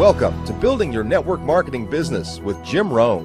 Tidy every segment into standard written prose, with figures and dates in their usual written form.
Welcome to Building Your Network Marketing Business with Jim Rohn.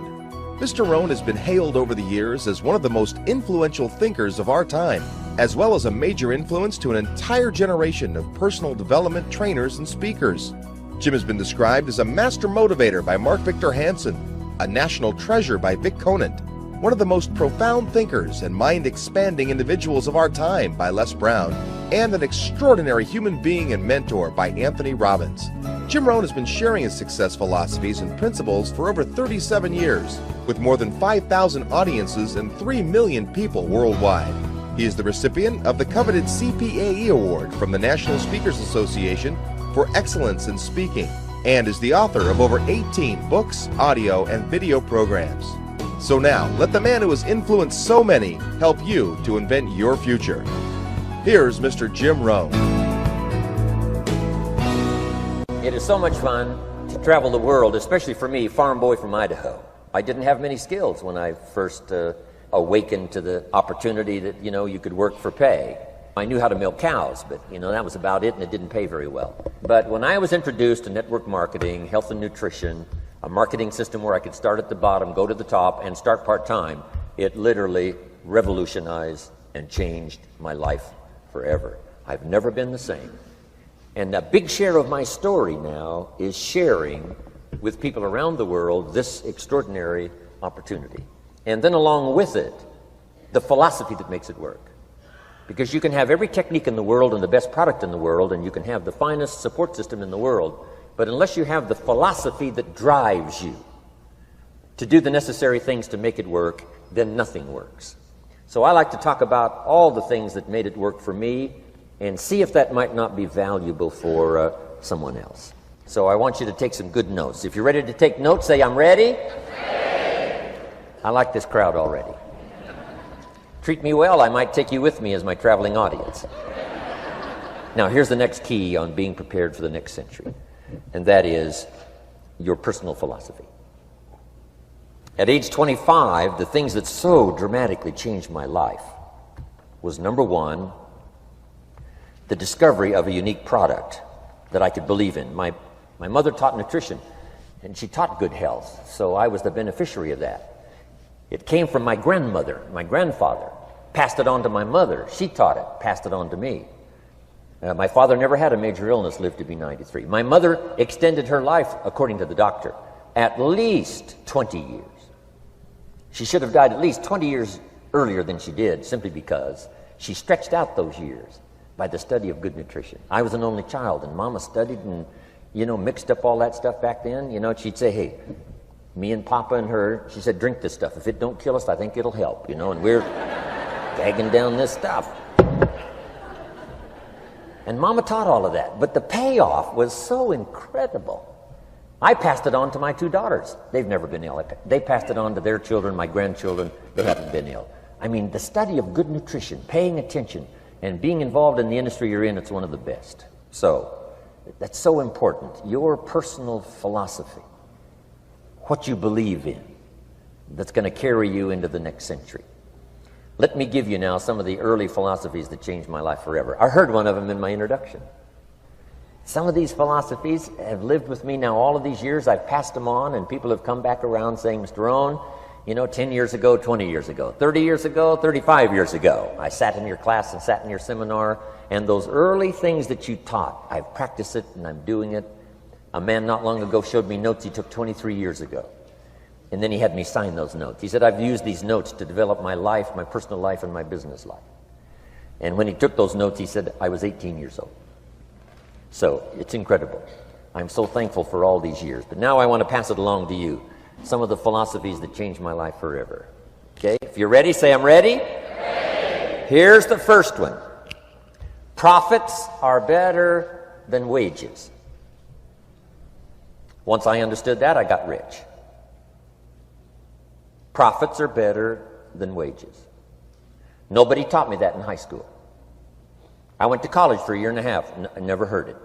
Mr. Rohn has been hailed over the years as one of the most influential thinkers of our time, as well as a major influence to an entire generation of personal development trainers and speakers. Jim has been described as a master motivator by Mark Victor Hansen, a national treasure by Vic Conant, one of the most profound thinkers and mind-expanding individuals of our time by Les Brown, and an extraordinary human being and mentor by Anthony Robbins. Jim Rohn has been sharing his success philosophies and principles for over 37 years, with more than 5,000 audiences and 3 million people worldwide. He is the recipient of the coveted CPAE Award from the National Speakers Association for excellence in speaking, and is the author of over 18 books, audio, and video programs. So now, let the man who has influenced so many help you to invent your future. Here's Mr. Jim Rohn. It is so much fun to travel the world, especially for me, farm boy from Idaho. I didn't have many skills when I first awakened to the opportunity that, you could work for pay. I knew how to milk cows, but, that was about it, and it didn't pay very well. But when I was introduced to network marketing, health and nutrition, a marketing system where I could start at the bottom, go to the top, and start part-time, it literally revolutionized and changed my life forever. I've never been the same. And a big share of my story now is sharing with people around the world this extraordinary opportunity. And then along with it, the philosophy that makes it work. Because you can have every technique in the world and the best product in the world, and you can have the finest support system in the world, but unless you have the philosophy that drives you to do the necessary things to make it work, then nothing works. So I like to talk about all the things that made it work for me and see if that might not be valuable for someone else. So I want you to take some good notes. If you're ready to take notes, say, "I'm ready." Ready. I like this crowd already. Treat me well, I might take you with me as my traveling audience. Now, here's the next key on being prepared for the next century, and that is your personal philosophy. At age 25, the things that so dramatically changed my life was, number one, the discovery of a unique product that I could believe in. My mother taught nutrition, and she taught good health, so I was the beneficiary of that. It came from my grandmother, my grandfather, passed it on to my mother. She taught it, passed it on to me. My father never had a major illness, lived to be 93. My mother extended her life, according to the doctor, at least 20 years. She should have died at least 20 years earlier than she did, simply because she stretched out those years by the study of good nutrition. I was an only child, and Mama studied and, mixed up all that stuff back then. She'd say, "Hey, me and Papa and her," she said, "drink this stuff. If it don't kill us, I think it'll help," and we're gagging down this stuff. And Mama taught all of that, but the payoff was so incredible. I passed it on to my 2 daughters. They've never been ill. They passed it on to their children, my grandchildren. They haven't been ill. I mean, the study of good nutrition, paying attention, and being involved in the industry you're in, it's one of the best. So, that's so important. Your personal philosophy, what you believe in, that's going to carry you into the next century. Let me give you now some of the early philosophies that changed my life forever. I heard one of them in my introduction. Some of these philosophies have lived with me now all of these years. I've passed them on, and people have come back around saying, "Mr. Rohn, 10 years ago, 20 years ago, 30 years ago, 35 years ago, I sat in your class and sat in your seminar, and those early things that you taught, I've practiced it and I'm doing it." A man not long ago showed me notes he took 23 years ago. And then he had me sign those notes. He said, "I've used these notes to develop my life, my personal life, and my business life." And when he took those notes, he said, I was 18 years old. So it's incredible. I'm so thankful for all these years. But now I want to pass it along to you. Some of the philosophies that changed my life forever. Okay? If you're ready, say, "I'm ready." Ready. Here's the first one. Profits are better than wages. Once I understood that, I got rich. Profits are better than wages. Nobody taught me that in high school. I went to college for a year and a half, and I never heard it.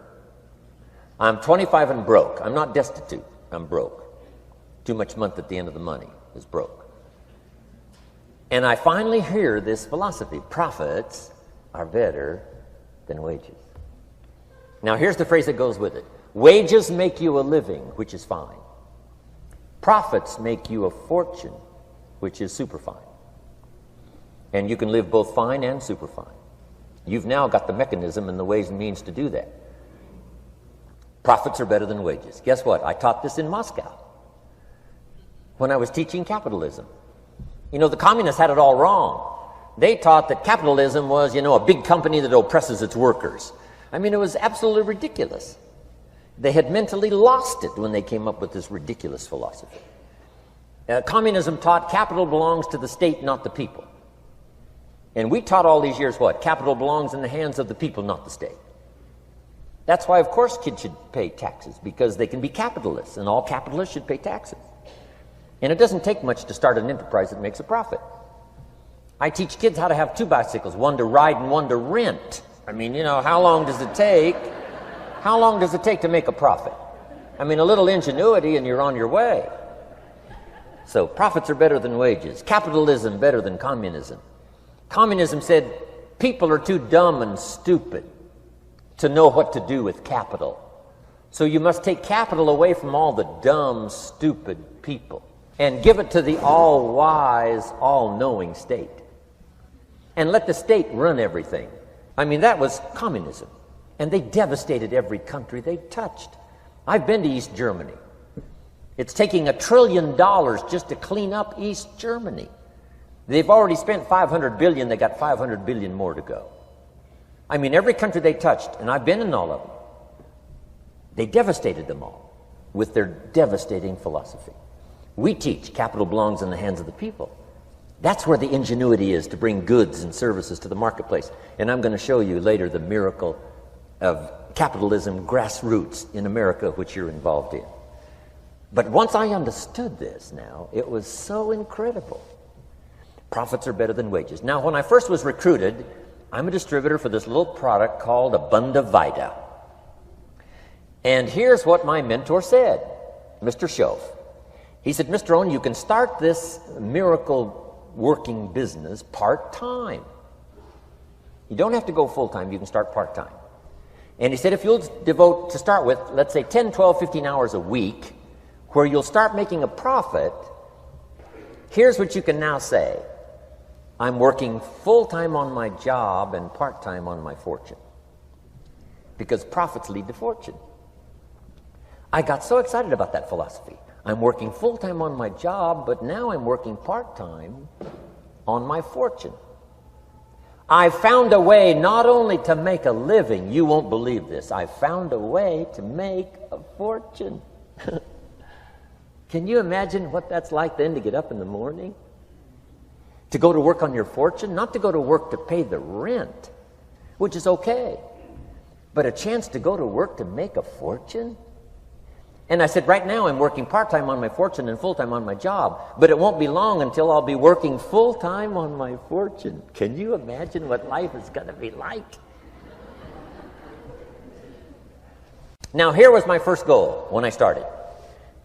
I'm 25 and broke. I'm not destitute. I'm broke. Too much month at the end of the money is broke. And I finally hear this philosophy. Profits are better than wages. Now here's the phrase that goes with it. Wages make you a living, which is fine. Profits make you a fortune, which is super fine. And you can live both fine and super fine. You've now got the mechanism and the ways and means to do that. Profits are better than wages. Guess what? I taught this in Moscow when I was teaching capitalism. You know, the communists had it all wrong. They taught that capitalism was, a big company that oppresses its workers. I mean, it was absolutely ridiculous. They had mentally lost it when they came up with this ridiculous philosophy. Communism taught capital belongs to the state, not the people. And we taught all these years what? Capital belongs in the hands of the people, not the state. That's why, of course, kids should pay taxes, because they can be capitalists, and all capitalists should pay taxes. And it doesn't take much to start an enterprise that makes a profit. I teach kids how to have 2 bicycles, one to ride and one to rent. I mean, how long does it take? How long does it take to make a profit? I mean, a little ingenuity and you're on your way. So profits are better than wages. Capitalism better than communism. Communism said people are too dumb and stupid to know what to do with capital. So you must take capital away from all the dumb, stupid people and give it to the all-wise, all-knowing state. And let the state run everything. I mean, that was communism. And they devastated every country they touched. I've been to East Germany. It's taking $1 trillion just to clean up East Germany. They've already spent $500 billion. They got $500 billion more to go. I mean, every country they touched, and I've been in all of them, they devastated them all with their devastating philosophy. We teach capital belongs in the hands of the people. That's where the ingenuity is to bring goods and services to the marketplace. And I'm going to show you later the miracle of capitalism grassroots in America, which you're involved in. But once I understood this now, it was so incredible. Profits are better than wages. Now, when I first was recruited, I'm a distributor for this little product called Abunda Vita. And here's what my mentor said, Mr. Schoaf. He said, Mr. Rohn, you can start this miracle working business part-time. You don't have to go full-time, you can start part-time. And he said, if you'll devote, to start with, let's say 10, 12, 15 hours a week, where you'll start making a profit, here's what you can now say. I'm working full-time on my job and part-time on my fortune. Because profits lead to fortune. I got so excited about that philosophy. I'm working full-time on my job, but now I'm working part-time on my fortune. I found a way not only to make a living, you won't believe this, I found a way to make a fortune. Can you imagine what that's like then to get up in the morning? To go to work on your fortune? Not to go to work to pay the rent, which is okay, but a chance to go to work to make a fortune? And I said, right now I'm working part-time on my fortune and full-time on my job, but it won't be long until I'll be working full-time on my fortune. Can you imagine what life is going to be like? Now, here was my first goal when I started,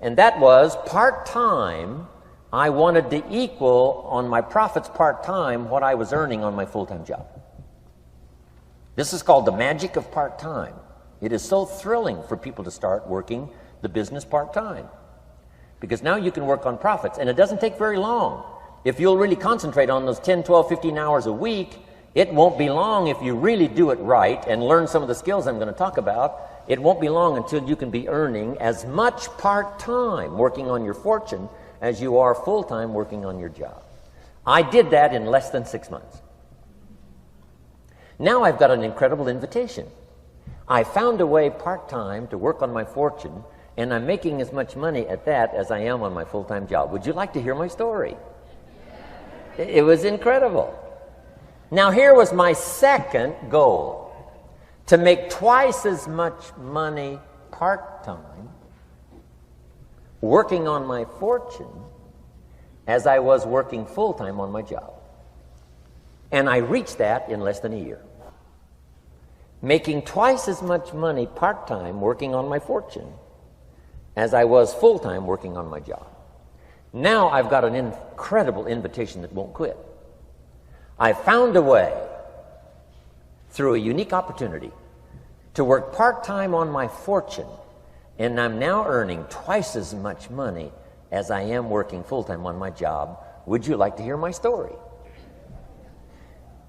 and that was part-time. I wanted to equal on my profits part-time what I was earning on my full-time job. This is called the magic of part-time. It is so thrilling for people to start working the business part-time, because now you can work on profits, and it doesn't take very long. If you'll really concentrate on those 10, 12, 15 hours a week, it won't be long if you really do it right and learn some of the skills I'm going to talk about. It won't be long until you can be earning as much part-time working on your fortune as you are full-time working on your job. I did that in less than 6 months. Now I've got an incredible invitation. I found a way part-time to work on my fortune, and I'm making as much money at that as I am on my full-time job. Would you like to hear my story? It was incredible. Now, here was my second goal, to make twice as much money part-time working on my fortune as I was working full-time on my job. And I reached that in less than a year. Making twice as much money part-time working on my fortune as I was full-time working on my job. Now I've got an incredible invitation that won't quit. I found a way, through a unique opportunity, to work part-time on my fortune And I'm now earning twice as much money as I am working full-time on my job. Would you like to hear my story?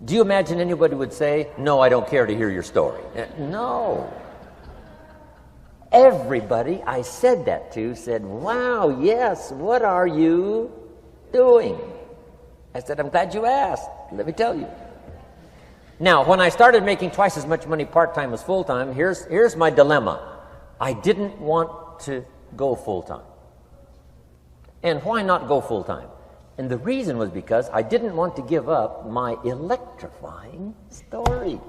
Do you imagine anybody would say, no, I don't care to hear your story? No. Everybody I said that to said, wow, yes, what are you doing? I said, I'm glad you asked. Let me tell you. Now, when I started making twice as much money part-time as full-time, here's my dilemma. I didn't want to go full-time. And why not go full-time? And the reason was because I didn't want to give up my electrifying story.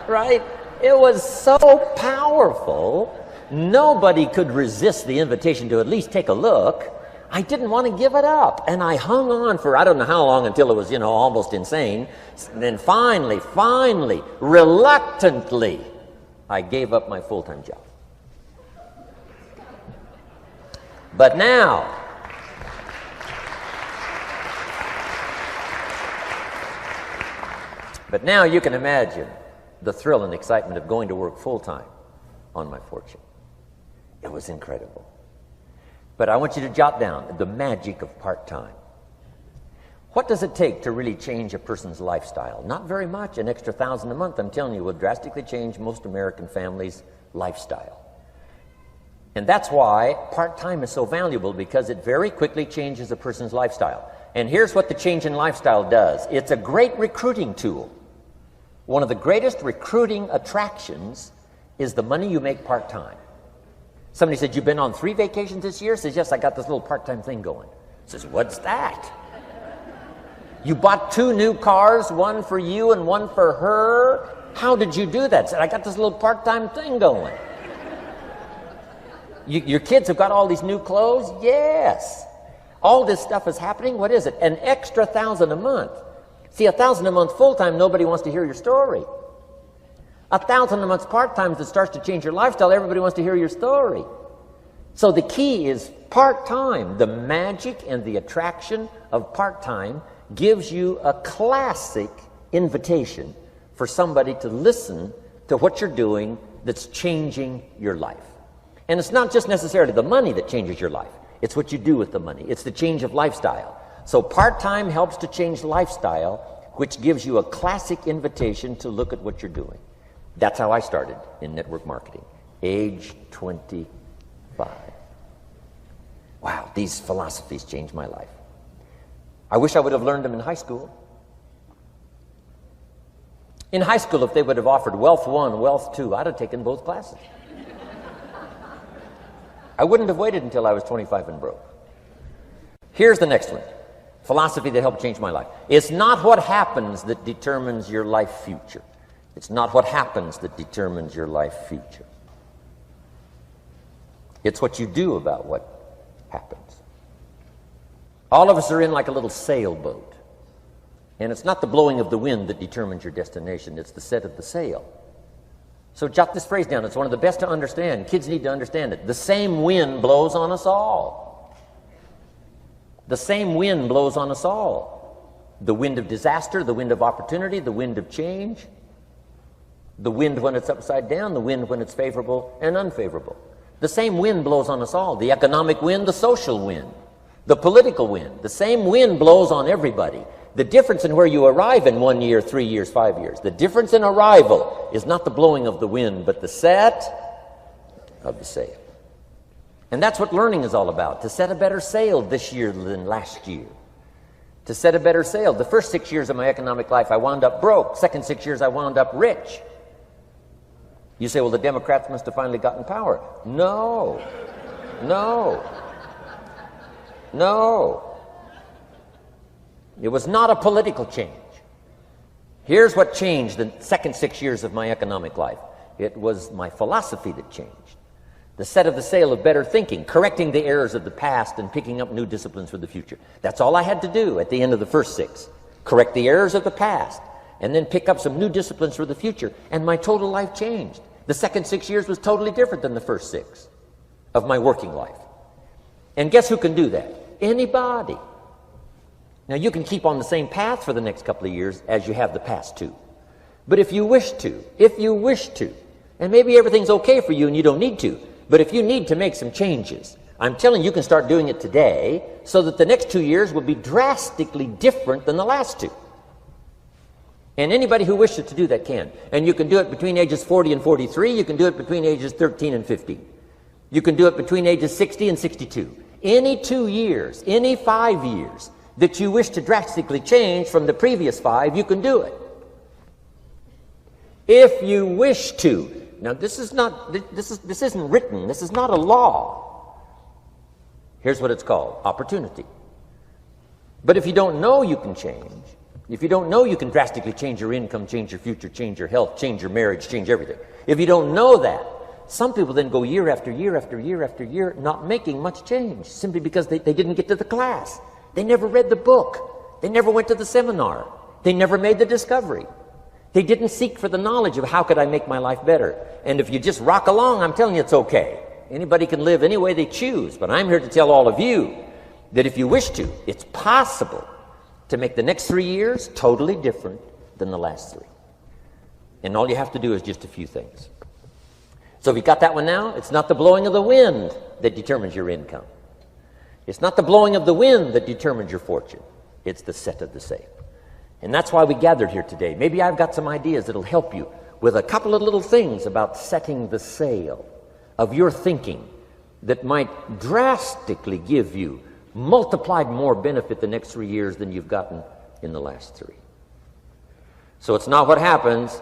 Right? It was so powerful, nobody could resist the invitation to at least take a look. I didn't want to give it up. And I hung on for I don't know how long until it was, almost insane. And then finally, reluctantly, I gave up my full-time job. But now, you can imagine the thrill and excitement of going to work full-time on my fortune. It was incredible. But I want you to jot down the magic of part-time. What does it take to really change a person's lifestyle? Not very much. An extra $1,000 a month, I'm telling you, will drastically change most American families' lifestyle. And that's why part-time is so valuable, because it very quickly changes a person's lifestyle. And here's what the change in lifestyle does. It's a great recruiting tool. One of the greatest recruiting attractions is the money you make part-time. Somebody said, you've been on 3 vacations this year? Says, yes, I got this little part-time thing going. Says, what's that? You bought 2 new cars, one for you and one for her? How did you do that? Said, I got this little part-time thing going. Your kids have got all these new clothes? Yes. All this stuff is happening. What is it? An extra $1,000 a month. See, $1,000 a month full-time, nobody wants to hear your story. $1,000 a month part-time that starts to change your lifestyle, everybody wants to hear your story. So the key is part-time. The magic and the attraction of part-time gives you a classic invitation for somebody to listen to what you're doing that's changing your life. And it's not just necessarily the money that changes your life. It's what you do with the money. It's the change of lifestyle. So part-time helps to change lifestyle, which gives you a classic invitation to look at what you're doing. That's how I started in network marketing, age 25. Wow, these philosophies changed my life. I wish I would have learned them in high school. In high school, if they would have offered Wealth 1, Wealth 2, I'd have taken both classes. I wouldn't have waited until I was 25 and broke. Here's the next one. Philosophy that helped change my life. It's not what happens that determines your life future. It's not what happens that determines your life future. It's what you do about what happens. All of us are in like a little sailboat. And it's not the blowing of the wind that determines your destination. It's the set of the sail. So jot this phrase down. It's one of the best to understand. Kids need to understand it. The same wind blows on us all. The same wind blows on us all. The wind of disaster, the wind of opportunity, the wind of change. The wind when it's upside down, the wind when it's favorable and unfavorable. The same wind blows on us all. The economic wind, the social wind, the political wind. The same wind blows on everybody. The difference in where you arrive in 1 year, 3 years, 5 years, the difference in arrival is not the blowing of the wind, but the set of the sail. And that's what learning is all about, to set a better sail this year than last year. To set a better sail. The first 6 years of my economic life, I wound up broke. Second 6 years, I wound up rich. You say, well, the Democrats must have finally gotten power. No. It was not a political change. Here's what changed the second 6 years of my economic life. It was my philosophy that changed. The set of the sail of better thinking, correcting the errors of the past and picking up new disciplines for the future. That's all I had to do at the end of the first 6. Correct the errors of the past and then pick up some new disciplines for the future. And my total life changed. The second 6 years was totally different than the first 6 of my working life. And guess who can do that? Anybody. Now, you can keep on the same path for the next couple of years as you have the past 2. But if you wish to, And maybe everything's okay for you and you don't need to. But if you need to make some changes, I'm telling you, you can start doing it today so that the next 2 years will be drastically different than the last 2. And anybody who wishes to do that can. And you can do it between ages 40 and 43. You can do it between ages 13 and 15. You can do it between ages 60 and 62. Any 2 years, any 5 years that you wish to drastically change from the previous 5, you can do it. If you wish to. Now this isn't written. This is not a law. Here's what it's called: opportunity. But if you don't know you can change, if you don't know you can drastically change your income, change your future, change your health, change your marriage, change everything, if you don't know that, some people then go year after year after year after year not making much change simply because they didn't get to the class. They never read the book. They never went to the seminar. They never made the discovery. They didn't seek for the knowledge of how could I make my life better. And if you just rock along, I'm telling you it's okay. Anybody can live any way they choose, but I'm here to tell all of you that if you wish to, it's possible to make the next 3 years totally different than the last 3. And all you have to do is just a few things. So if you got that one now, it's not the blowing of the wind that determines your income. It's not the blowing of the wind that determines your fortune. It's the set of the sail. And that's why we gathered here today. Maybe I've got some ideas that'll help you with a couple of little things about setting the sail of your thinking that might drastically give you multiplied more benefit the next 3 years than you've gotten in the last 3. So it's not what happens.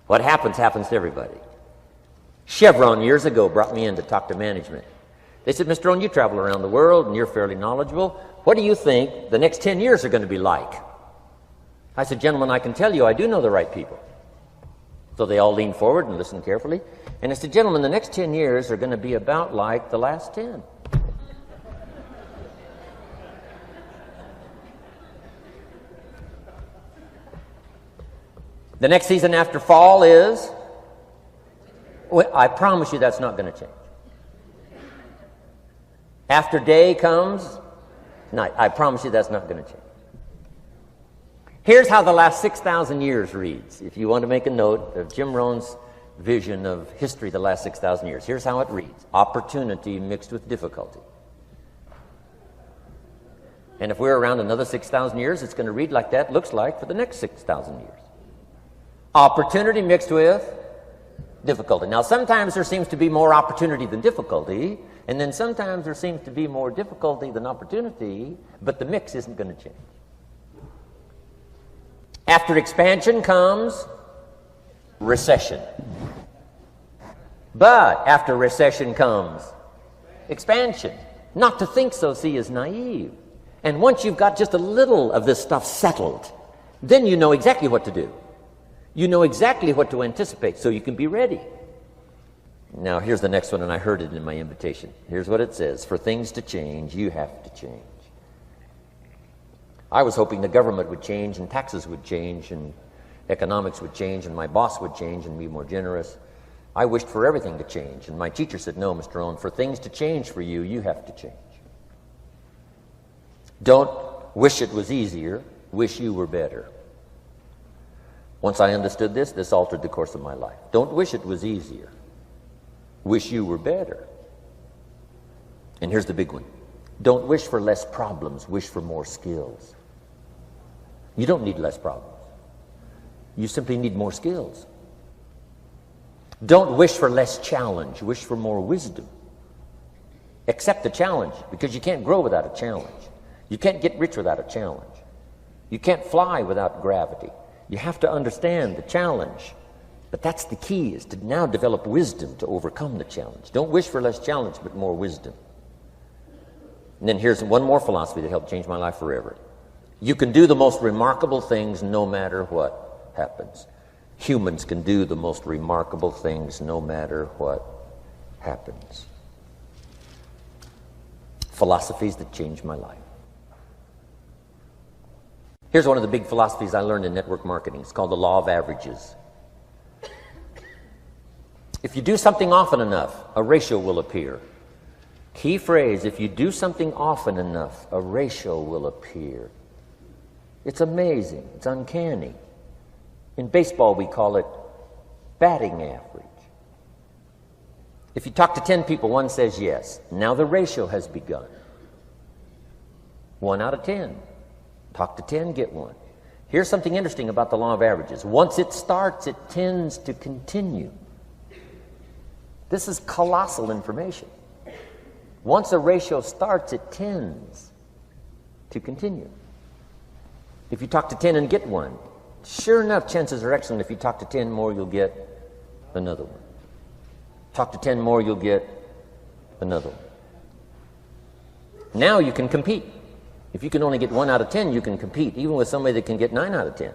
What happens happens to everybody. Chevron years ago brought me in to talk to management. They said, Mr. Rohn, you travel around the world and you're fairly knowledgeable. What do you think the next 10 years are going to be like? I said, gentlemen, I can tell you I do know the right people. So they all leaned forward and listened carefully. And I said, gentlemen, the next 10 years are going to be about like the last 10. The next season after fall is, well, I promise you that's not going to change. After day comes night. I promise you that's not going to change. Here's how the last 6,000 years reads. If you want to make a note of Jim Rohn's vision of history the last 6,000 years, here's how it reads: opportunity mixed with difficulty. And if we're around another 6,000 years, it's going to read like that looks like for the next 6,000 years. Opportunity mixed with difficulty. Now, sometimes there seems to be more opportunity than difficulty, and then sometimes there seems to be more difficulty than opportunity, but the mix isn't going to change. After expansion comes recession. But after recession comes expansion. Not to think so, see, is naive. And once you've got just a little of this stuff settled, then you know exactly what to do. You know exactly what to anticipate, so you can be ready. Now, here's the next one, and I heard it in my invitation. Here's what it says: for things to change, you have to change. I was hoping the government would change, and taxes would change, and economics would change, and my boss would change and be more generous. I wished for everything to change, and my teacher said, no, Mr. Rohn, for things to change for you, you have to change. Don't wish it was easier, wish you were better. Once I understood this, this altered the course of my life. Don't wish it was easier, wish you were better. And here's the big one: don't wish for less problems, wish for more skills. You don't need less problems. You simply need more skills. Don't wish for less challenge, wish for more wisdom. Accept the challenge, because you can't grow without a challenge. You can't get rich without a challenge. You can't fly without gravity. You have to understand the challenge. But that's the key, is to now develop wisdom to overcome the challenge. Don't wish for less challenge, but more wisdom. And then here's one more philosophy that helped change my life forever. You can do the most remarkable things no matter what happens. Humans can do the most remarkable things no matter what happens. Philosophies that changed my life. Here's one of the big philosophies I learned in network marketing. It's called the law of averages. If you do something often enough, a ratio will appear. Key phrase: if you do something often enough, a ratio will appear. It's amazing. It's uncanny. In baseball, we call it batting average. If you talk to 10 people, one says yes. Now the ratio has begun. 1 out of 10. Talk to 10, get 1. Here's something interesting about the law of averages. Once it starts, it tends to continue. This is colossal information. Once a ratio starts, it tends to continue. If you talk to 10 and get 1, sure enough, chances are excellent. If you talk to 10 more, you'll get another one. Talk to 10 more, you'll get another one. Now you can compete. If you can only get 1 out of 10, you can compete, even with somebody that can get 9 out of 10.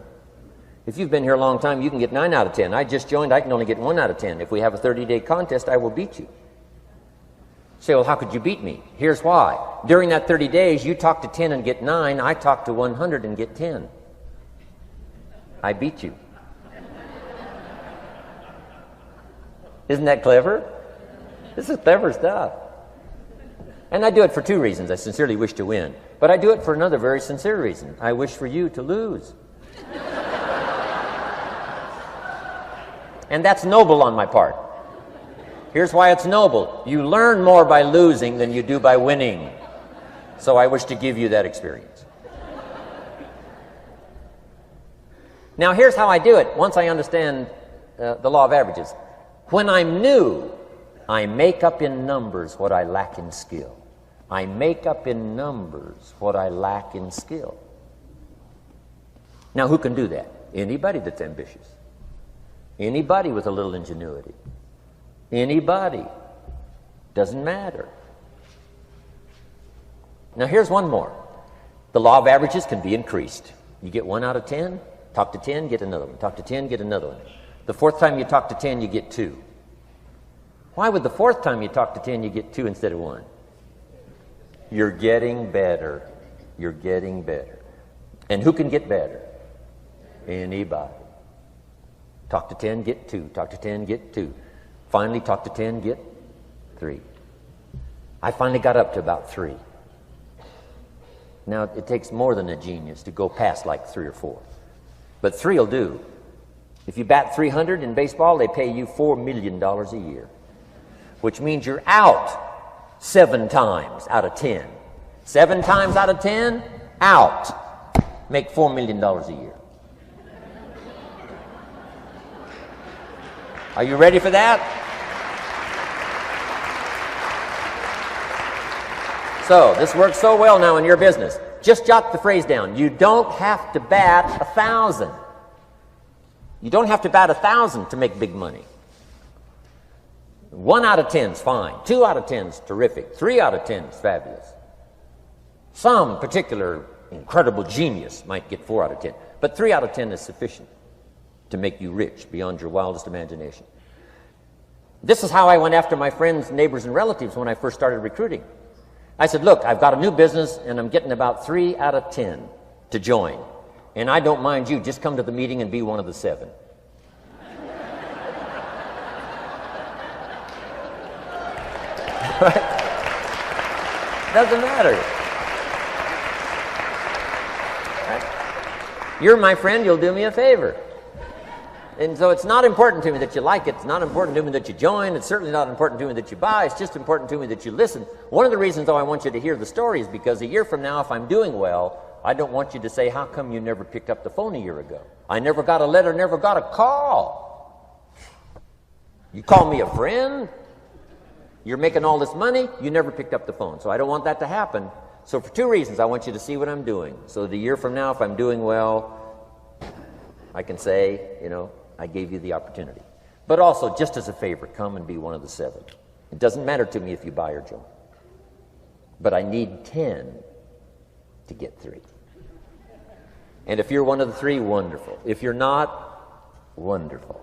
If you've been here a long time, you can get 9 out of 10. I just joined, I can only get 1 out of 10. If we have a 30-day contest, I will beat you. Say, well, how could you beat me? Here's why. During that 30 days, you talk to 10 and get 9. I talk to 100 and get 10. I beat you. Isn't that clever? This is clever stuff. And I do it for 2 reasons. I sincerely wish to win. But I do it for another very sincere reason. I wish for you to lose. And that's noble on my part. Here's why it's noble. You learn more by losing than you do by winning. So I wish to give you that experience. Now here's how I do it once I understand the law of averages. When I'm new, I make up in numbers what I lack in skill. I make up in numbers what I lack in skill. Now who can do that? Anybody that's ambitious. Anybody with a little ingenuity. Anybody. Doesn't matter. Now here's one more. The law of averages can be increased. You get 1 out of 10, talk to 10, get another one. Talk to 10, get another one. The 4th time you talk to 10, you get 2. Why would the 4th time you talk to 10, you get 2 instead of 1? You're getting better. You're getting better. And who can get better? Anybody. Talk to 10, get 2. Talk to 10, get 2. Finally, talk to 10, get 3. I finally got up to about 3. Now, it takes more than a genius to go past like 3 or 4. But 3 will do. If you bat 300 in baseball, they pay you $4 million a year, which means you're out 7 times out of 10. 7 times out of 10, out. Make $4 million a year. Are you ready for that? So, this works so well now in your business. Just jot the phrase down. You don't have to bat 1,000. You don't have to bat 1,000 to make big money. 1 out of 10 is fine. 2 out of 10 is terrific. 3 out of 10 is fabulous. Some particular incredible genius might get 4 out of 10. But 3 out of 10 is sufficient to make you rich beyond your wildest imagination. This is how I went after my friends, neighbors, and relatives when I first started recruiting. I said, look, I've got a new business, and I'm getting about 3 out of 10 to join. And I don't mind you. Just come to the meeting and be one of the 7. Doesn't matter. Right? You're my friend, you'll do me a favor. And so it's not important to me that you like it. It's not important to me that you join. It's certainly not important to me that you buy. It's just important to me that you listen. One of the reasons, though, I want you to hear the story is because a year from now, if I'm doing well, I don't want you to say, how come you never picked up the phone a year ago? I never got a letter, never got a call. You call me a friend? You're making all this money? You never picked up the phone. So I don't want that to happen. So for 2 reasons, I want you to see what I'm doing. So that a year from now, if I'm doing well, I can say, you know, I gave you the opportunity. But also, just as a favor, come and be one of the 7. It doesn't matter to me if you buy or join. But I need 10 to get 3. And if you're one of the 3, wonderful. If you're not, wonderful.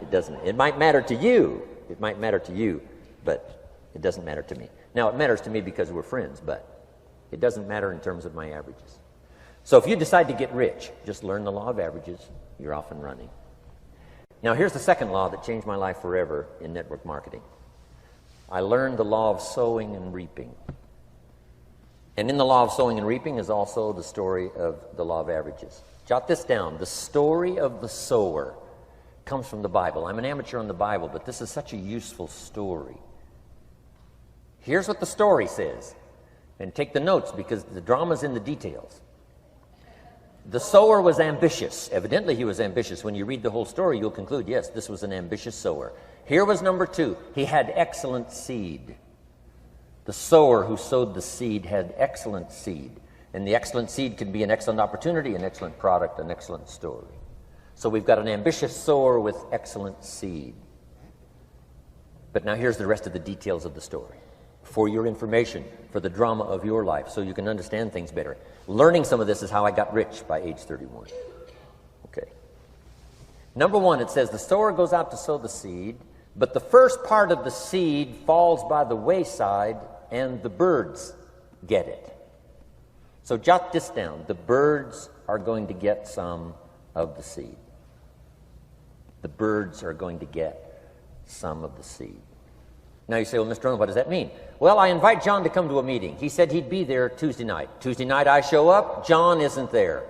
It doesn't. It might matter to you. It might matter to you, but it doesn't matter to me. Now, it matters to me because we're friends, but it doesn't matter in terms of my averages. So if you decide to get rich, just learn the law of averages. You're off and running. Now, here's the second law that changed my life forever in network marketing. I learned the law of sowing and reaping. And in the law of sowing and reaping is also the story of the law of averages. Jot this down. The story of the sower comes from the Bible. I'm an amateur on the Bible, but this is such a useful story. Here's what the story says. And take the notes because the drama's in the details. The sower was ambitious. Evidently, he was ambitious. When you read the whole story, you'll conclude, yes, this was an ambitious sower. Here was number 2. He had excellent seed. The sower who sowed the seed had excellent seed. And the excellent seed can be an excellent opportunity, an excellent product, an excellent story. So we've got an ambitious sower with excellent seed. But now here's the rest of the details of the story. For your information, for the drama of your life, so you can understand things better. Learning some of this is how I got rich by age 31. Okay. Number 1, it says the sower goes out to sow the seed, but the first part of the seed falls by the wayside and the birds get it. So jot this down. The birds are going to get some of the seed. The birds are going to get some of the seed. Now you say, well, Mr. Rohn, what does that mean? Well, I invite John to come to a meeting. He said he'd be there Tuesday night. Tuesday night I show up, John isn't there.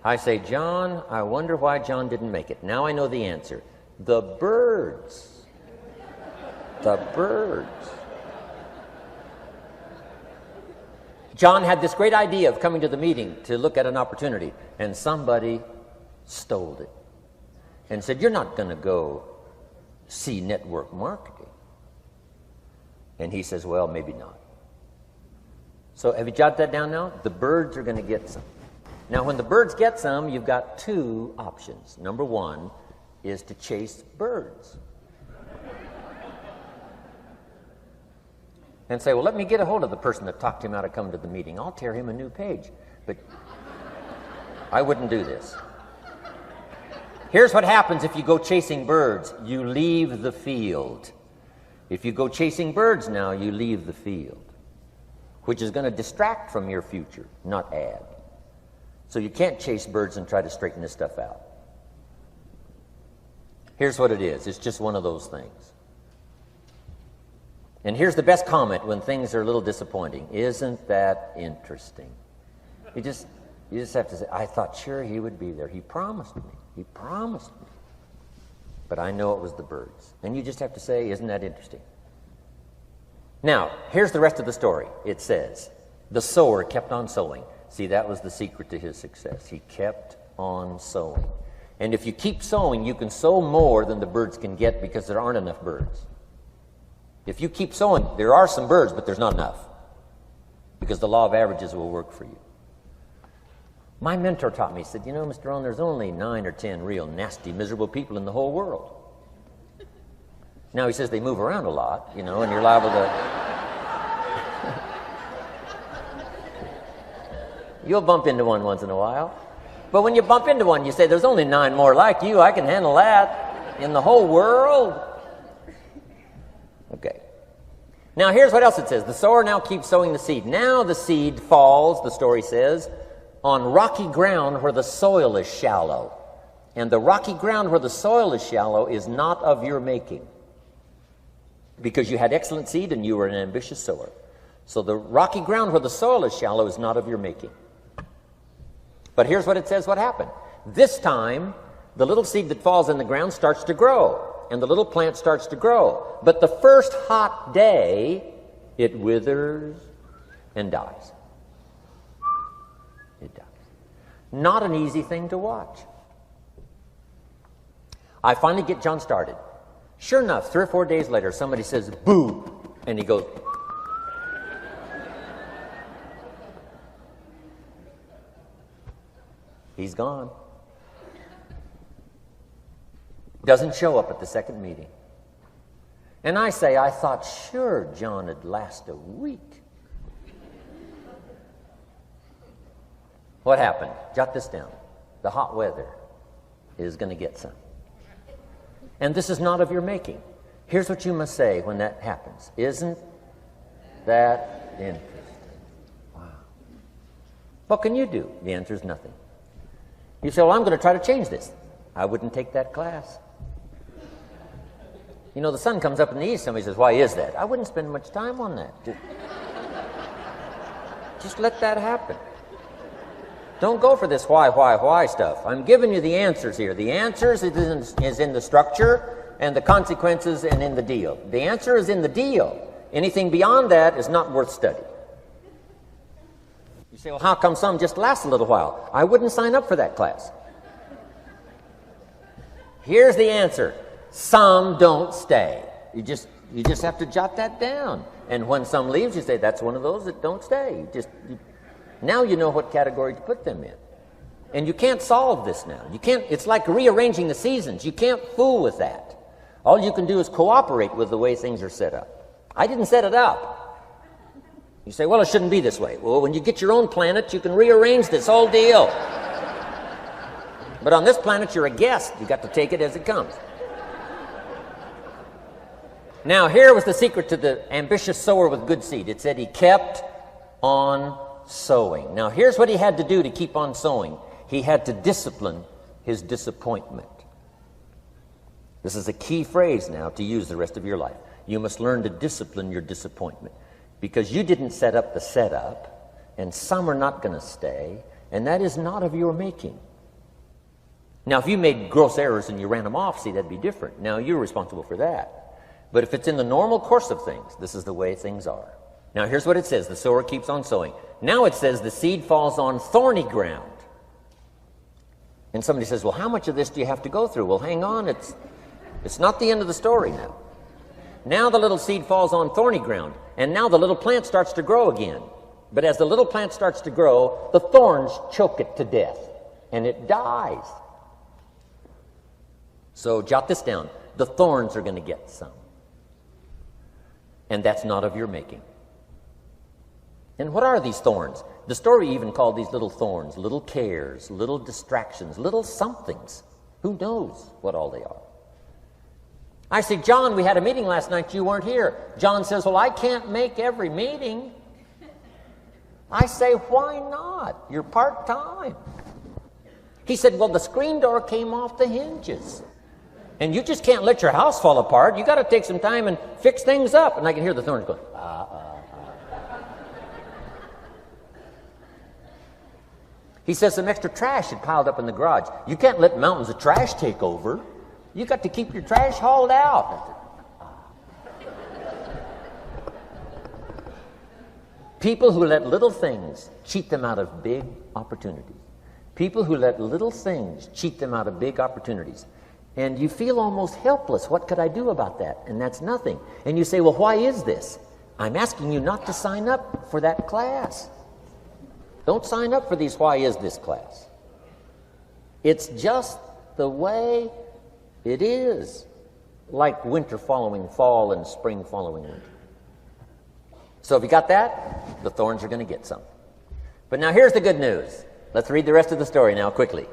I say, John, I wonder why John didn't make it. Now I know the answer. The birds. The birds. John had this great idea of coming to the meeting to look at an opportunity, and somebody stole it and said, you're not going to go see network marketing. And he says, well, maybe not. So have you jotted that down now? The birds are going to get some. Now, when the birds get some, you've got 2 options. Number 1 is to chase birds. And say, well, let me get a hold of the person that talked him out of coming to the meeting. I'll tear him a new page. But I wouldn't do this. Here's what happens if you go chasing birds. You leave the field. If you go chasing birds now, you leave the field, which is going to distract from your future, not add. So you can't chase birds and try to straighten this stuff out. Here's what it is. It's just one of those things. And here's the best comment when things are a little disappointing. Isn't that interesting? You just have to say, I thought sure he would be there. He promised me. He promised me. But I know it was the birds. And you just have to say, isn't that interesting? Now, here's the rest of the story. It says, the sower kept on sowing. See, that was the secret to his success. He kept on sowing. And if you keep sowing, you can sow more than the birds can get because there aren't enough birds. If you keep sowing, there are some birds, but there's not enough. Because the law of averages will work for you. My mentor taught me, he said, you know, Mr. Rohn, there's only 9 or 10 real nasty, miserable people in the whole world. Now, he says they move around a lot, you know, and you're liable to... You'll bump into one once in a while. But when you bump into one, you say, there's only 9 more like you. I can handle that in the whole world. Okay. Now, here's what else it says. The sower now keeps sowing the seed. Now the seed falls, the story says, on rocky ground where the soil is shallow. And the rocky ground where the soil is shallow is not of your making. Because you had excellent seed and you were an ambitious sower. So the rocky ground where the soil is shallow is not of your making. But here's what it says what happened. This time, the little seed that falls in the ground starts to grow. And the little plant starts to grow. But the first hot day, it withers and dies. It dies. Not an easy thing to watch. I finally get John started. Sure enough, 3 or 4 days later, somebody says, boo, and he goes, he's gone. Doesn't show up at the second meeting. And I say, I thought sure John would last a week. What happened? Jot this down. The hot weather is going to get some. And this is not of your making. Here's what you must say when that happens. Isn't that interesting? Wow. What can you do? The answer is nothing. You say, well, I'm going to try to change this. I wouldn't take that class. You know, the sun comes up in the east. Somebody says, why is that? I wouldn't spend much time on that. Just let that happen. Don't go for this why stuff. I'm giving you the answers here. The answers is in the structure, and the consequences and in the deal. The answer is in the deal. Anything beyond that is not worth study. You say, well, how come some just last a little while? I wouldn't sign up for that class. Here's the answer. Some don't stay. You just have to jot that down. And when some leaves, you say, that's one of those that don't stay. Now you know what category to put them in. And you can't solve this now. You can't. It's like rearranging the seasons. You can't fool with that. All you can do is cooperate with the way things are set up. I didn't set it up. You say, well, it shouldn't be this way. Well, when you get your own planet, you can rearrange this whole deal. But on this planet, you're a guest. You got to take it as it comes. Now, here was the secret to the ambitious sower with good seed. It said he kept on sowing. Now, here's what he had to do to keep on sowing. He had to discipline his disappointment. This is a key phrase now to use the rest of your life. You must learn to discipline your disappointment, because you didn't set up the setup, and some are not going to stay, and that is not of your making. Now, if you made gross errors and you ran them off, see, that'd be different. Now, you're responsible for that. But if it's in the normal course of things, this is the way things are. Now, here's what it says. The sower keeps on sowing. Now it says the seed falls on thorny ground. And somebody says, well, how much of this do you have to go through? Well, hang on. It's not the end of the story now. Now the little seed falls on thorny ground. And now the little plant starts to grow again. But as the little plant starts to grow, the thorns choke it to death. And it dies. So jot this down. The thorns are going to get some. And that's not of your making. And what are these thorns? The story even called these little thorns, little cares, little distractions, little somethings. Who knows what all they are? I say, John, we had a meeting last night. You weren't here. John says, well, I can't make every meeting. I say, why not? You're part-time. He said, well, the screen door came off the hinges. And you just can't let your house fall apart. You got to take some time and fix things up. And I can hear the thorns going, He says some extra trash had piled up in the garage. You can't let mountains of trash take over. You got to keep your trash hauled out. People who let little things cheat them out of big opportunities. People who let little things cheat them out of big opportunities. And you feel almost helpless. What could I do about that? And that's nothing. And you say, well, why is this? I'm asking you not to sign up for that class. Don't sign up for these why is this class. It's just the way it is. Like winter following fall and spring following winter. So if you got that, the thorns are going to get some. But now here's the good news. Let's read the rest of the story now quickly.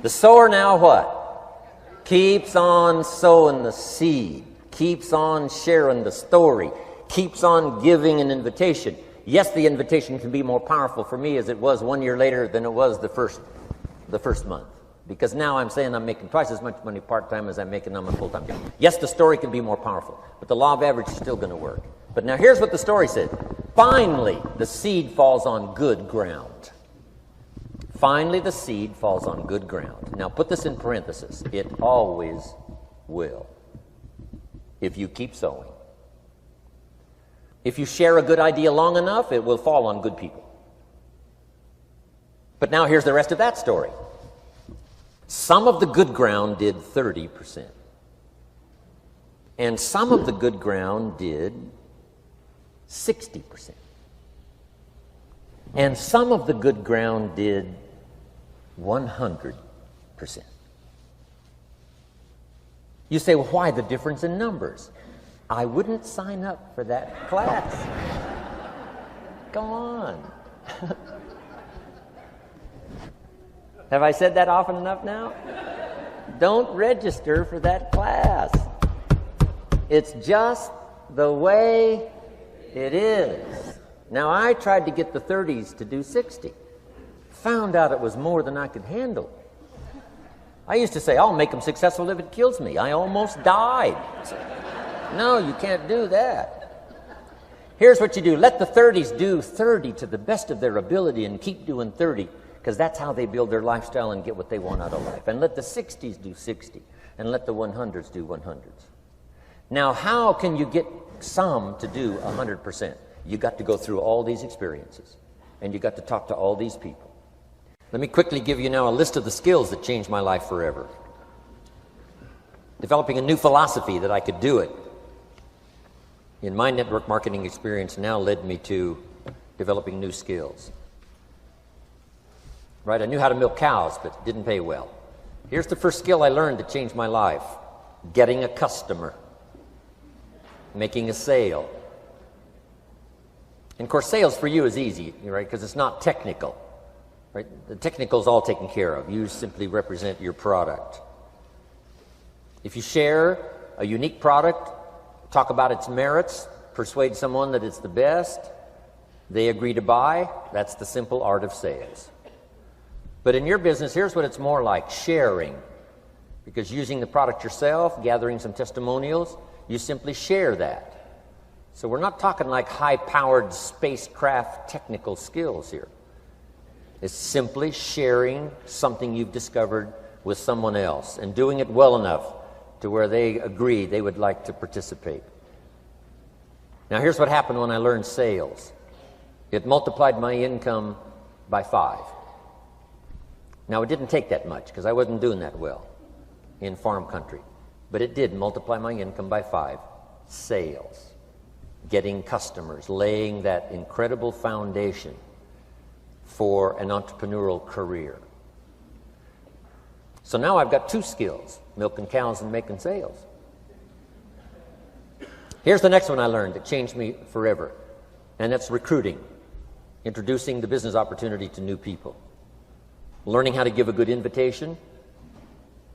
The sower now what? Keeps on sowing the seed, keeps on sharing the story, keeps on giving an invitation. Yes, the invitation can be more powerful for me as it was 1 year later than it was the first month. Because now I'm saying I'm making twice as much money part-time as I'm making on my full-time job. Yes, the story can be more powerful, but the law of average is still going to work. But now here's what the story said. Finally, the seed falls on good ground. Finally, the seed falls on good ground. Now, put this in parentheses. It always will, if you keep sowing. If you share a good idea long enough, it will fall on good people. But now here's the rest of that story. Some of the good ground did 30%. And some of the good ground did 60%. And some of the good ground did 100%. You say, well, why the difference in numbers? I wouldn't sign up for that class. Go on. Have I said that often enough now? Don't register for that class. It's just the way it is. Now, I tried to get the 30s to do 60. Found out it was more than I could handle. I used to say, I'll make them successful if it kills me. I almost died. No, you can't do that. Here's what you do. Let the 30s do 30 to the best of their ability and keep doing 30. because that's how they build their lifestyle and get what they want out of life. And let the 60s do 60, and let the 100s do 100s. Now, how can you get some to do 100%? You got to go through all these experiences, and you got to talk to all these people. Let me quickly give you now a list of the skills that changed my life forever. Developing a new philosophy that I could do it in my network marketing experience now led me to developing new skills. Right? I knew how to milk cows, but it didn't pay well. Here's the first skill I learned to change my life: getting a customer, making a sale. And of course, sales for you is easy, right? Because it's not technical. Right? The technical is all taken care of. You simply represent your product. If you share a unique product, talk about its merits, persuade someone that it's the best, they agree to buy, that's the simple art of sales. But in your business, here's what it's more like: sharing. Because using the product yourself, gathering some testimonials, you simply share that. So we're not talking like high-powered spacecraft technical skills here. It's simply sharing something you've discovered with someone else and doing it well enough to where they agree they would like to participate. Now, here's what happened when I learned sales. It multiplied my income by 5. Now, it didn't take that much because I wasn't doing that well in farm country, but it did multiply my income by 5. Sales, getting customers, laying that incredible foundation for an entrepreneurial career. So now I've got 2 skills: milking cows and making sales. Here's the next one I learned that changed me forever, and that's recruiting, introducing the business opportunity to new people, learning how to give a good invitation,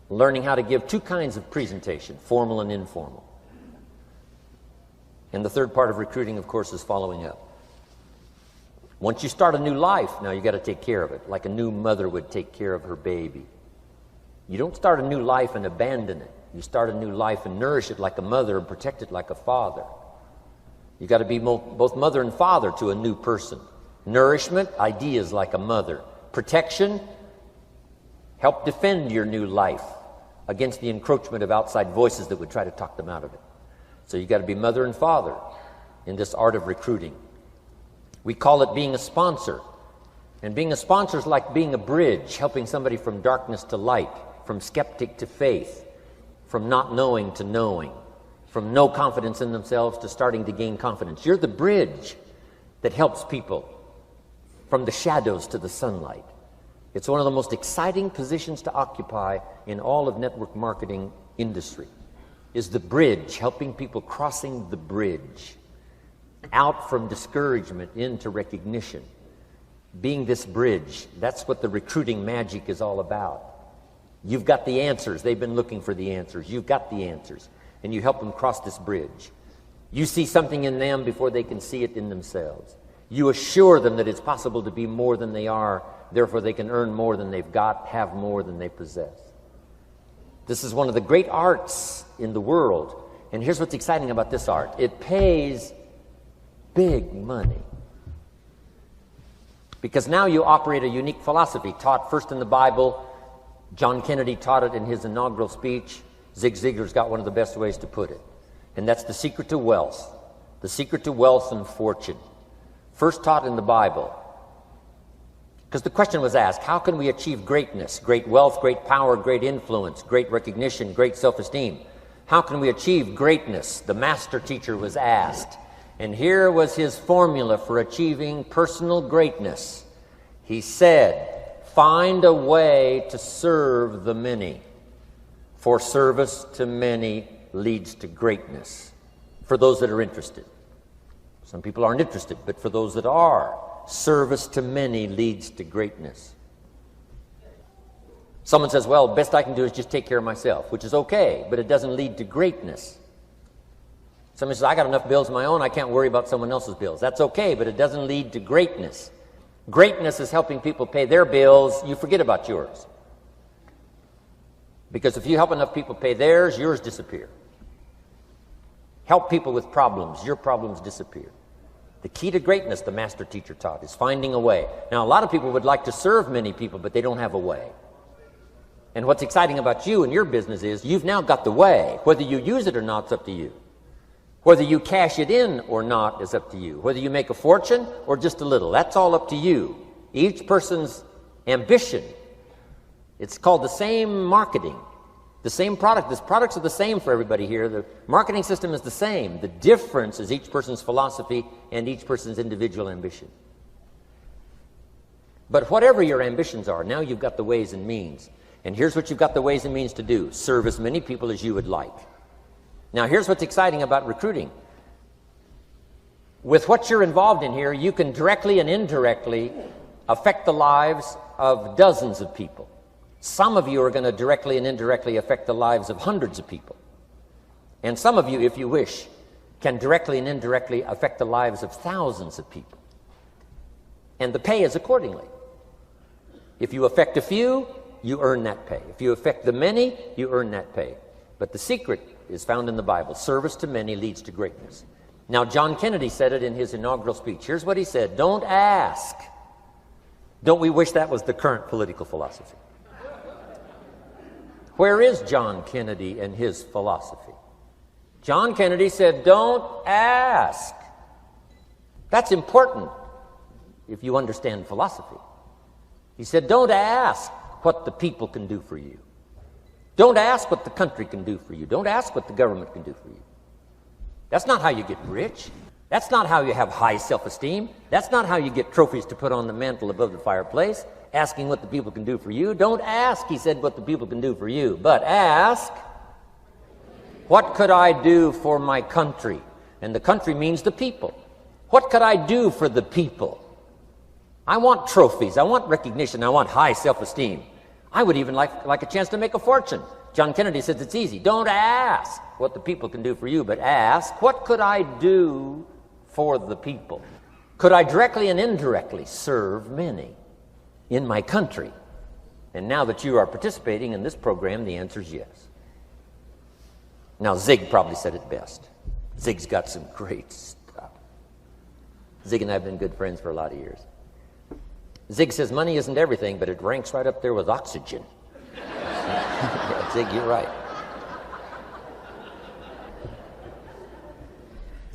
learning how to give 2 kinds of presentation, formal and informal. And the third part of recruiting, of course, is following up. Once you start a new life, now you got to take care of it, like a new mother would take care of her baby. You don't start a new life and abandon it. You start a new life and nourish it like a mother and protect it like a father. You got to be both mother and father to a new person. Nourishment, ideas like a mother. Protection, help defend your new life against the encroachment of outside voices that would try to talk them out of it. So you got to be mother and father in this art of recruiting. We call it being a sponsor. And being a sponsor is like being a bridge, helping somebody from darkness to light, from skeptic to faith, from not knowing to knowing, from no confidence in themselves to starting to gain confidence. You're the bridge that helps people from the shadows to the sunlight. It's one of the most exciting positions to occupy in all of network marketing industry, is the bridge, helping people crossing the bridge out from discouragement into recognition. Being this bridge, that's what the recruiting magic is all about. You've got the answers. They've been looking for the answers. You've got the answers. And you help them cross this bridge. You see something in them before they can see it in themselves. You assure them that it's possible to be more than they are, therefore they can earn more than they've got, have more than they possess. This is one of the great arts in the world. And here's what's exciting about this art. It pays big money. Because now you operate a unique philosophy taught first in the Bible. John Kennedy taught it in his inaugural speech. Zig Ziglar's got one of the best ways to put it. And that's the secret to wealth. The secret to wealth and fortune. First taught in the Bible. Because the question was asked, how can we achieve greatness, great wealth, great power, great influence, great recognition, great self-esteem? How can we achieve greatness? The master teacher was asked. And here was his formula for achieving personal greatness. He said, find a way to serve the many, for service to many leads to greatness. For those that are interested. Some people aren't interested, but for those that are, service to many leads to greatness. Someone says, well, best I can do is just take care of myself, which is okay, but it doesn't lead to greatness. Somebody says, I got enough bills of my own, I can't worry about someone else's bills. That's okay, but it doesn't lead to greatness. Greatness is helping people pay their bills, you forget about yours. Because if you help enough people pay theirs, yours disappear. Help people with problems, your problems disappear. The key to greatness, the master teacher taught, is finding a way. Now, a lot of people would like to serve many people, but they don't have a way. And what's exciting about you and your business is you've now got the way. Whether you use it or not, it's up to you. Whether you cash it in or not is up to you. Whether you make a fortune or just a little, that's all up to you. Each person's ambition, it's called the same marketing, the same product. The products are the same for everybody here. The marketing system is the same. The difference is each person's philosophy and each person's individual ambition. But whatever your ambitions are, now you've got the ways and means. And here's what you've got the ways and means to do. Serve as many people as you would like. Now, here's what's exciting about recruiting. With what you're involved in here, you can directly and indirectly affect the lives of dozens of people. Some of you are going to directly and indirectly affect the lives of hundreds of people. And some of you, if you wish, can directly and indirectly affect the lives of thousands of people. And the pay is accordingly. If you affect a few, you earn that pay. If you affect the many, you earn that pay. But the secret is found in the Bible. Service to many leads to greatness. Now, John Kennedy said it in his inaugural speech. Here's what he said: don't ask. Don't we wish that was the current political philosophy? Where is John Kennedy and his philosophy? John Kennedy said, don't ask. That's important if you understand philosophy. He said, don't ask what the people can do for you. Don't ask what the country can do for you. Don't ask what the government can do for you. That's not how you get rich. That's not how you have high self-esteem. That's not how you get trophies to put on the mantle above the fireplace, asking what the people can do for you. Don't ask, he said, what the people can do for you, but ask, what could I do for my country? And the country means the people. What could I do for the people? I want trophies. I want recognition. I want high self-esteem. I would even like a chance to make a fortune. John Kennedy says it's easy. Don't ask what the people can do for you, but ask, what could I do for the people? Could I directly and indirectly serve many in my country? And now that you are participating in this program, the answer is yes. Now, Zig probably said it best. Zig's got some great stuff. Zig and I have been good friends for a lot of years. Zig says money isn't everything, but it ranks right up there with oxygen. Yeah, Zig, you're right.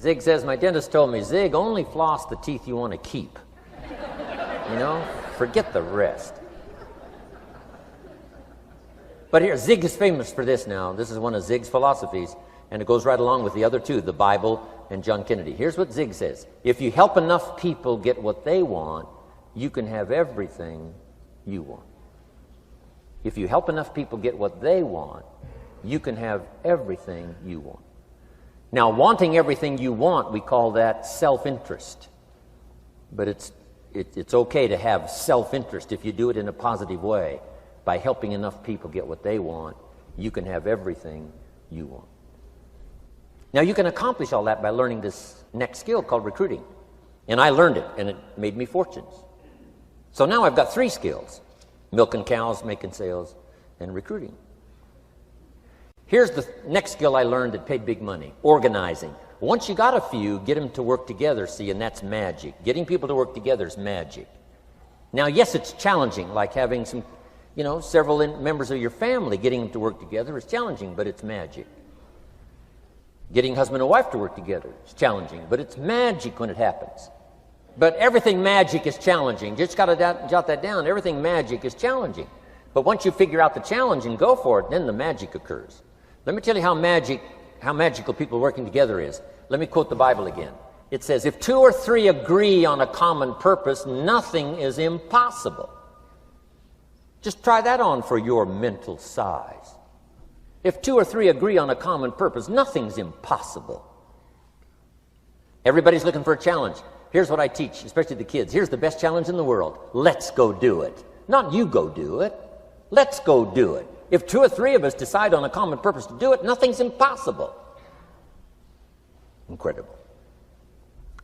Zig says, my dentist told me, Zig, only floss the teeth you want to keep. You know, forget the rest. But here, Zig is famous for this now. This is one of Zig's philosophies, and it goes right along with the other two, the Bible and John Kennedy. Here's what Zig says. If you help enough people get what they want, you can have everything you want. If you help enough people get what they want, you can have everything you want. Now, wanting everything you want, we call that self-interest. But it's okay to have self-interest if you do it in a positive way. By helping enough people get what they want, you can have everything you want. Now, you can accomplish all that by learning this next skill called recruiting. And I learned it, and it made me fortunes. So now I've got 3 skills: milking cows, making sales, and recruiting. Here's the next skill I learned that paid big money: organizing. Once you got a few, get them to work together, see, and that's magic. Getting people to work together is magic. Now, yes, it's challenging, like having some, several members of your family, getting them to work together is challenging, but it's magic. Getting husband and wife to work together is challenging, but it's magic when it happens. But everything magic is challenging. Just got to jot that down. Everything magic is challenging. But once you figure out the challenge and go for it, then the magic occurs. Let me tell you how magical people working together is. Let me quote the Bible again. It says, if 2 or 3 agree on a common purpose, nothing is impossible. Just try that on for your mental size. If 2 or 3 agree on a common purpose, nothing's impossible. Everybody's looking for a challenge. Here's what I teach, especially the kids. Here's the best challenge in the world. Let's go do it. Not you go do it. Let's go do it. If 2 or 3 of us decide on a common purpose to do it, nothing's impossible. Incredible.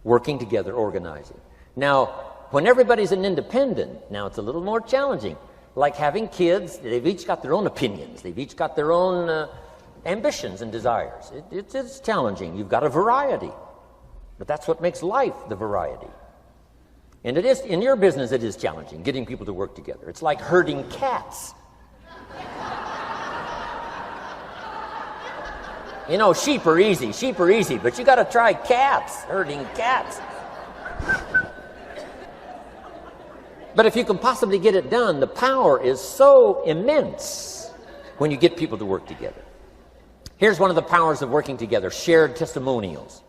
Working together, organizing. Now, when everybody's an independent, now it's a little more challenging. Like having kids, they've each got their own opinions. They've each got their own ambitions and desires. It's challenging. You've got a variety. But that's what makes life the variety. And it is, in your business, it is challenging, getting people to work together. It's like herding cats. You know, sheep are easy, but you got to try cats, herding cats. But if you can possibly get it done, the power is so immense when you get people to work together. Here's one of the powers of working together, shared testimonials.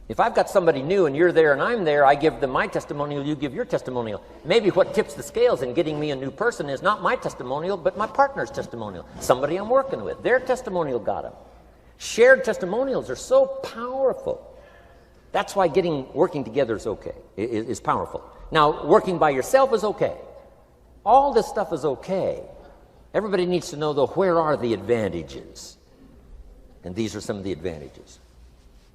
If I've got somebody new and you're there and I'm there, I give them my testimonial, you give your testimonial. Maybe what tips the scales in getting me a new person is not my testimonial, but my partner's testimonial. Somebody I'm working with, their testimonial got them. Shared testimonials are so powerful. That's why working together is okay, is powerful. Now, working by yourself is okay. All this stuff is okay. Everybody needs to know, though, where are the advantages? And these are some of the advantages.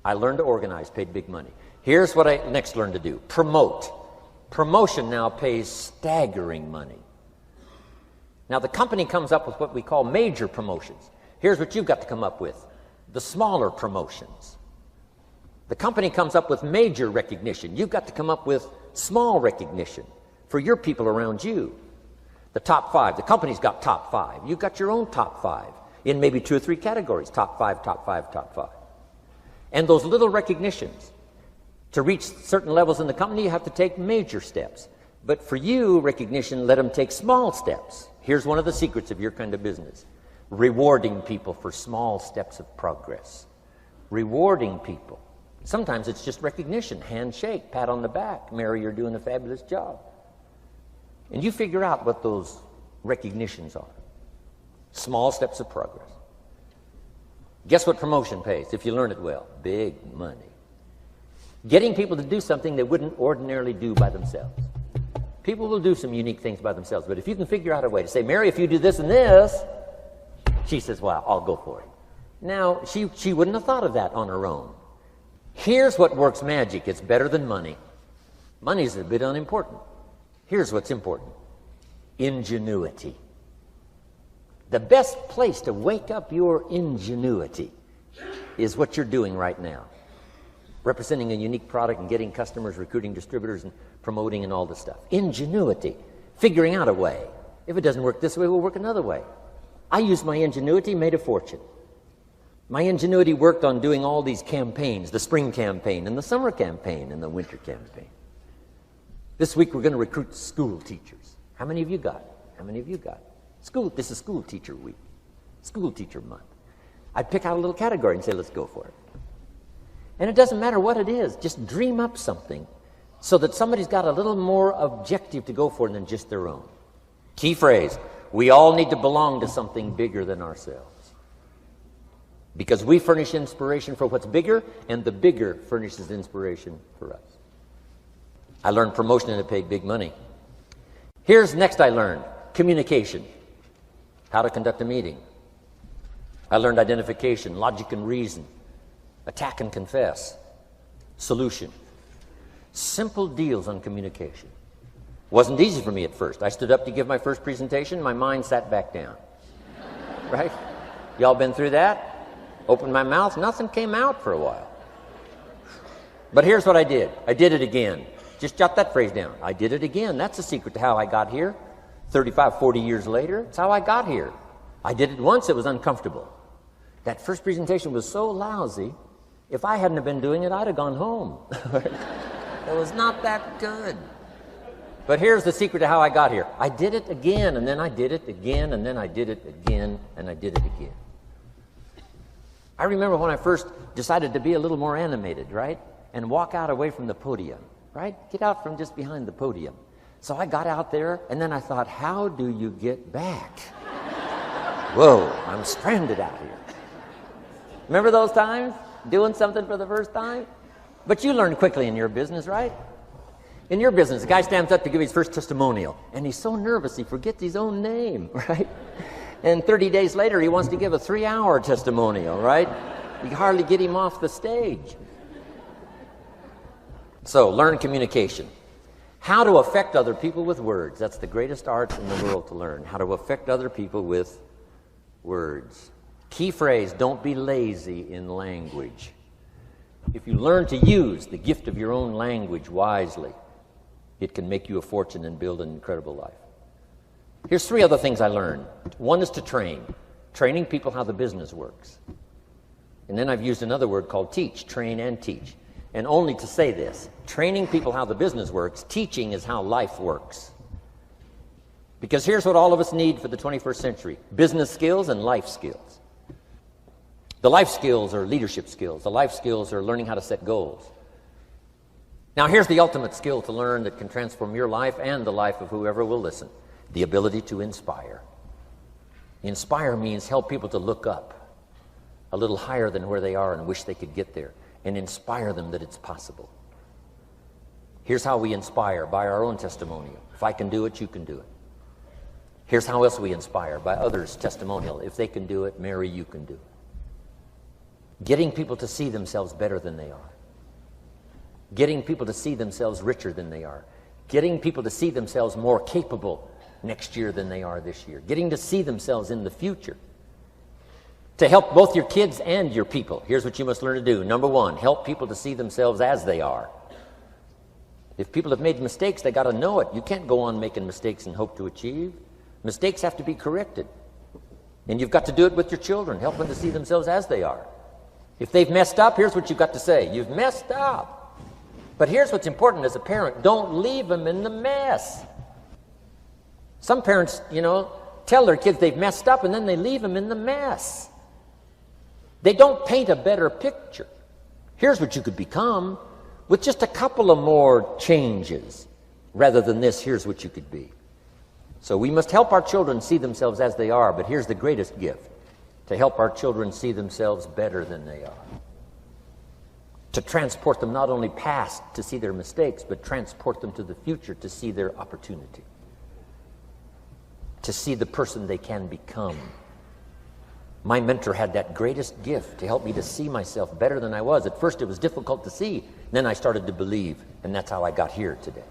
I learned to organize, paid big money. Here's what I next learned to do. Promote. Promotion now pays staggering money. Now, the company comes up with what we call major promotions. Here's what you've got to come up with. The smaller promotions. The company comes up with major recognition. You've got to come up with small recognition for your people around you. The top 5. The company's got top 5. You've got your own top 5 in maybe 2 or 3 categories. Top 5, top 5, top 5. And those little recognitions, to reach certain levels in the company, you have to take major steps. But for you, recognition, let them take small steps. Here's one of the secrets of your kind of business. Rewarding people for small steps of progress. Rewarding people. Sometimes it's just recognition, handshake, pat on the back. Mary, you're doing a fabulous job. And you figure out what those recognitions are. Small steps of progress. Guess what promotion pays if you learn it well? Big money. Getting people to do something they wouldn't ordinarily do by themselves. People will do some unique things by themselves, but if you can figure out a way to say, Mary, if you do this and this, she says, well, I'll go for it. Now, she wouldn't have thought of that on her own. Here's what works magic. It's better than money. Money's a bit unimportant. Here's what's important. Ingenuity. The best place to wake up your ingenuity is what you're doing right now. Representing a unique product and getting customers, recruiting distributors, and promoting and all this stuff. Ingenuity. Figuring out a way. If it doesn't work this way, we'll work another way. I used my ingenuity, made a fortune. My ingenuity worked on doing all these campaigns, the spring campaign and the summer campaign and the winter campaign. This week we're going to recruit school teachers. How many of you got? How many of you got? This is school teacher week, school teacher month. I'd pick out a little category and say, let's go for it. And it doesn't matter what it is, just dream up something so that somebody's got a little more objective to go for than just their own. Key phrase, we all need to belong to something bigger than ourselves. Because we furnish inspiration for what's bigger, and the bigger furnishes inspiration for us. I learned promotion and it paid big money. Here's next I learned, communication. How to conduct a meeting. I learned identification, logic and reason, attack and confess, solution. Simple deals on communication. Wasn't easy for me at first. I stood up to give my first presentation, my mind sat back down. Right? Y'all been through that? Opened my mouth, nothing came out for a while. But here's what I did. I did it again. Just jot that phrase down. I did it again. That's the secret to how I got here. 35, 40 years later, it's how I got here. I did it once, it was uncomfortable. That first presentation was so lousy, if I hadn't have been doing it, I'd have gone home. It was not that good. But here's the secret to how I got here. I did it again, and then I did it again, and then I did it again, and I did it again. I remember when I first decided to be a little more animated, right? And walk out away from the podium, right? Get out from just behind the podium. So I got out there, and then I thought, how do you get back? Whoa, I'm stranded out here. Remember those times? Doing something for the first time? But you learn quickly in your business, right? In your business, the guy stands up to give his first testimonial, and he's so nervous he forgets his own name, right? And 30 days later, he wants to give a 3-hour testimonial, right? You can hardly get him off the stage. So, learn communication. How to affect other people with words. That's the greatest art in the world to learn. How to affect other people with words. Key phrase, don't be lazy in language. If you learn to use the gift of your own language wisely, it can make you a fortune and build an incredible life. Here's 3 other things I learned. One is to train. Training people how the business works. And then I've used another word called teach, train and teach. And only to say this, training people how the business works, teaching is how life works. Because here's what all of us need for the 21st century: business skills and life skills. The life skills are leadership skills. The life skills are learning how to set goals. Now here's the ultimate skill to learn that can transform your life and the life of whoever will listen: the ability to inspire. Inspire means help people to look up a little higher than where they are and wish they could get there, and inspire them that it's possible. Here's how we inspire: by our own testimonial. If I can do it, you can do it. Here's how else we inspire: by others' testimonial. If they can do it, Mary, you can do it. Getting people to see themselves better than they are. Getting people to see themselves richer than they are. Getting people to see themselves more capable next year than they are this year. Getting to see themselves in the future. To help both your kids and your people, here's what you must learn to do. Number 1, help people to see themselves as they are. If people have made mistakes, they got to know it. You can't go on making mistakes and hope to achieve. Mistakes have to be corrected. And you've got to do it with your children. Help them to see themselves as they are. If they've messed up, here's what you've got to say: you've messed up. But here's what's important as a parent: don't leave them in the mess. Some parents, tell their kids they've messed up and then they leave them in the mess. They don't paint a better picture. Here's what you could become with just a couple of more changes. Rather than this, here's what you could be. So we must help our children see themselves as they are, but here's the greatest gift: to help our children see themselves better than they are. To transport them not only past to see their mistakes, but transport them to the future to see their opportunity. To see the person they can become. My mentor had that greatest gift to help me to see myself better than I was. At first it was difficult to see. Then I started to believe, and that's how I got here today.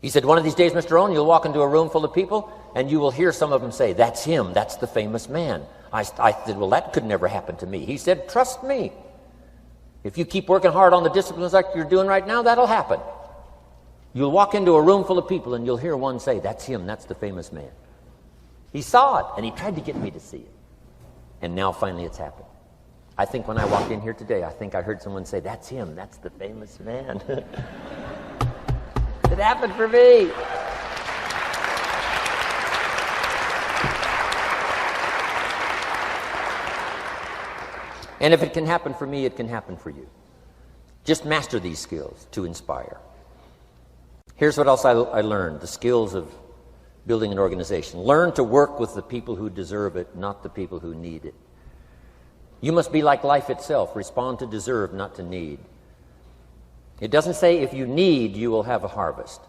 He said, one of these days, Mr. Rohn, you'll walk into a room full of people, and you will hear some of them say, "That's him, that's the famous man." I said, well, that could never happen to me. He said, trust me. If you keep working hard on the disciplines like you're doing right now, that'll happen. You'll walk into a room full of people, and you'll hear one say, "That's him, that's the famous man." He saw it, and he tried to get me to see it. And now finally it's happened. I think when I walked in here today, I think I heard someone say, "That's him, that's the famous man." It happened for me. And if it can happen for me, it can happen for you. Just master these skills to inspire. Here's what else I learned: the skills of building an organization. Learn to work with the people who deserve it, not the people who need it. You must be like life itself. Respond to deserve, not to need. It doesn't say if you need, you will have a harvest.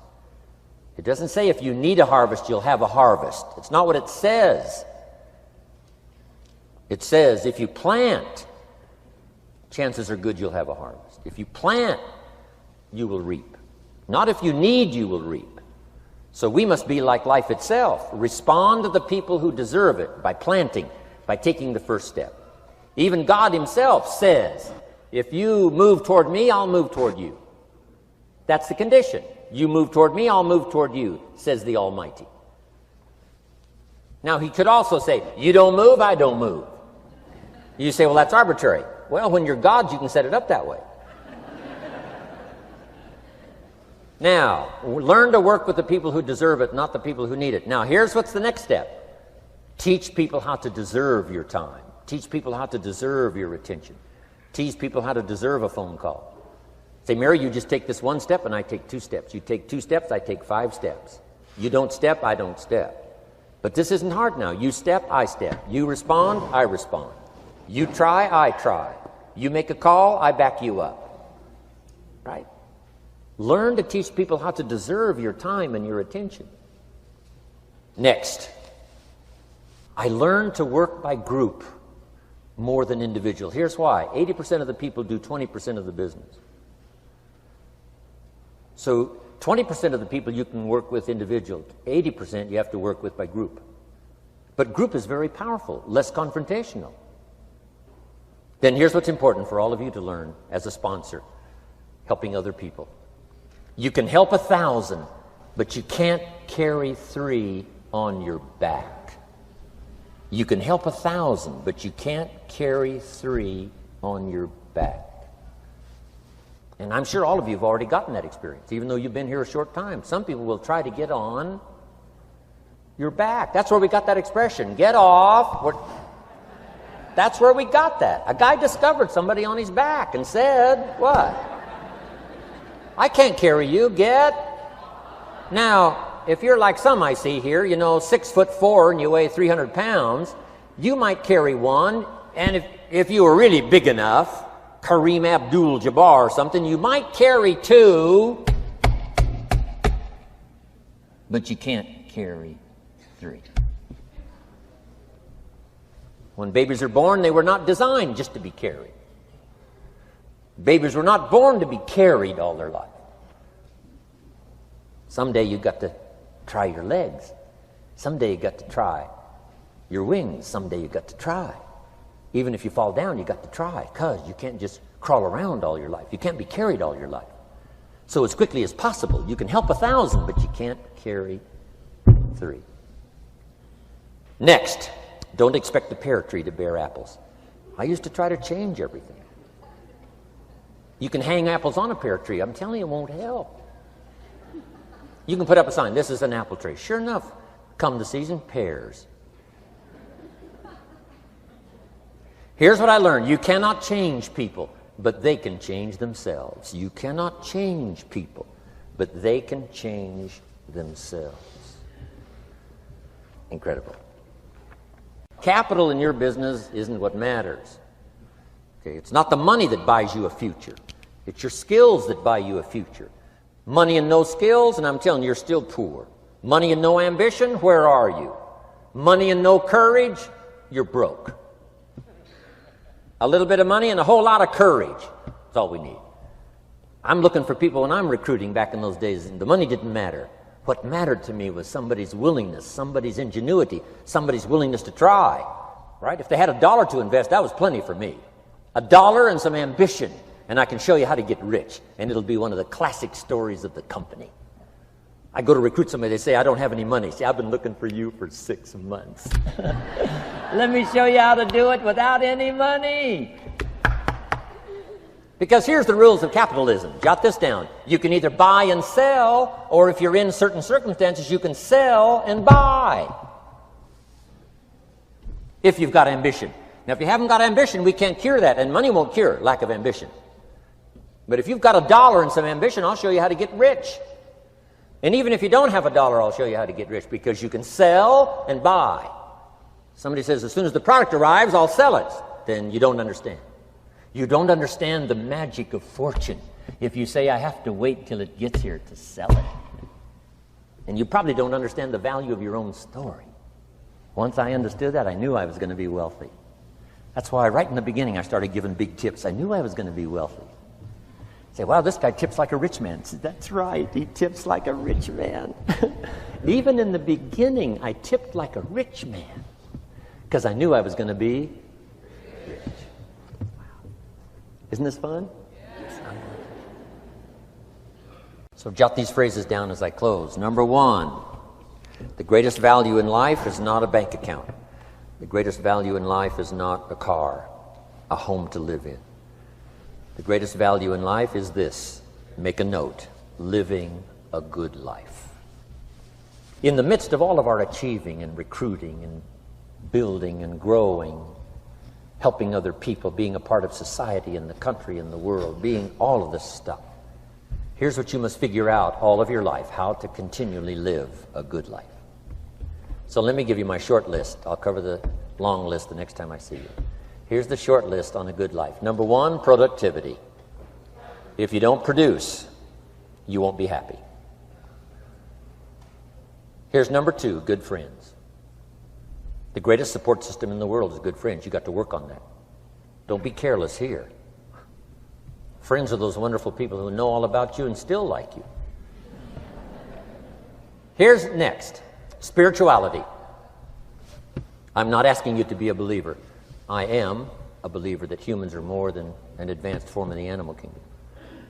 It doesn't say if you need a harvest, you'll have a harvest. It's not what it says. It says if you plant, chances are good you'll have a harvest. If you plant, you will reap. Not if you need, you will reap. So we must be like life itself. Respond to the people who deserve it by planting, by taking the first step. Even God himself says, if you move toward me, I'll move toward you. That's the condition. You move toward me, I'll move toward you, says the Almighty. Now, he could also say, you don't move, I don't move. You say, well, that's arbitrary. Well, when you're God, you can set it up that way. Now, learn to work with the people who deserve it, not the people who need it. Now, here's what's the next step. Teach people how to deserve your time. Teach people how to deserve your attention. Teach people how to deserve a phone call. Say, Mary, you just take this one step and I take 2 steps. You take 2 steps, I take 5 steps. You don't step, I don't step. But this isn't hard now. You step, I step. You respond, I respond. You try, I try. You make a call, I back you up. Right? Learn to teach people how to deserve your time and your attention. Next, I learned to work by group more than individual. Here's why. 80% of the people do 20% of the business. So 20% of the people you can work with individual. 80% you have to work with by group. But group is very powerful, less confrontational. then here's what's important for all of you to learn as a sponsor, helping other people. You can help 1,000, but you can't carry 3 on your back. You can help 1,000, but you can't carry 3 on your back. And I'm sure all of you have already gotten that experience, even though you've been here a short time. Some people will try to get on your back. That's where we got that expression, get off. That's where we got that. A guy discovered somebody on his back and said, what? I can't carry you, get. Now, if you're like some I see here, 6'4" and you weigh 300 pounds, you might carry one, and if you were really big enough, Kareem Abdul-Jabbar or something, you might carry 2, but you can't carry 3. When babies are born, they were not designed just to be carried. Babies were not born to be carried all their life. Someday you got to try your legs. Someday you got to try your wings. Someday you got to try. Even if you fall down, you got to try, because you can't just crawl around all your life. You can't be carried all your life. So as quickly as possible, you can help 1,000, but you can't carry 3. Next, don't expect a pear tree to bear apples. I used to try to change everything. You can hang apples on a pear tree. I'm telling you, it won't help. You can put up a sign, this is an apple tree. Sure enough, come the season, pears. Here's what I learned. You cannot change people, but they can change themselves. You cannot change people, but they can change themselves. Incredible. Capital in your business isn't what matters. Okay, it's not the money that buys you a future. It's your skills that buy you a future. Money and no skills, and I'm telling you, you're still poor. Money and no ambition, where are you? Money and no courage, you're broke. A little bit of money and a whole lot of courage. That's all we need. I'm looking for people when I'm recruiting back in those days, and the money didn't matter. What mattered to me was somebody's willingness, somebody's ingenuity, somebody's willingness to try. Right? If they had $1 to invest, that was plenty for me. $1 and some ambition, and I can show you how to get rich, and it'll be one of the classic stories of the company. I go to recruit somebody, they say, I don't have any money. See, I've been looking for you for 6 months. Let me show you how to do it without any money. Because here's the rules of capitalism. Jot this down. You can either buy and sell, or if you're in certain circumstances, you can sell and buy. If you've got ambition. Now, if you haven't got ambition, we can't cure that, and money won't cure lack of ambition. But if you've got $1 and some ambition, I'll show you how to get rich. And even if you don't have $1, I'll show you how to get rich, because you can sell and buy. Somebody says, as soon as the product arrives, I'll sell it. Then you don't understand. You don't understand the magic of fortune if you say, I have to wait till it gets here to sell it. And you probably don't understand the value of your own story. Once I understood that, I knew I was going to be wealthy. That's why right in the beginning I started giving big tips. I knew I was going to be wealthy. Say, wow, this guy tips like a rich man. I said, that's right, he tips like a rich man. Even in the beginning, I tipped like a rich man because I knew I was going to be rich. Wow. Isn't this fun? Yes. So jot these phrases down as I close. Number 1, the greatest value in life is not a bank account. The greatest value in life is not a car, a home to live in. The greatest value in life is this. Make a note. Living a good life. In the midst of all of our achieving and recruiting and building and growing, helping other people, being a part of society and the country and the world, being all of this stuff, here's what you must figure out all of your life, how to continually live a good life. So let me give you my short list. I'll cover the long list the next time I see you. Here's the short list on a good life. Number 1, productivity. If you don't produce, you won't be happy. Here's number 2, good friends. The greatest support system in the world is good friends. You got to work on that. Don't be careless here. Friends are those wonderful people who know all about you and still like you. Here's next, spirituality. I'm not asking you to be a believer. I am, a believer that humans are more than an advanced form of the animal kingdom.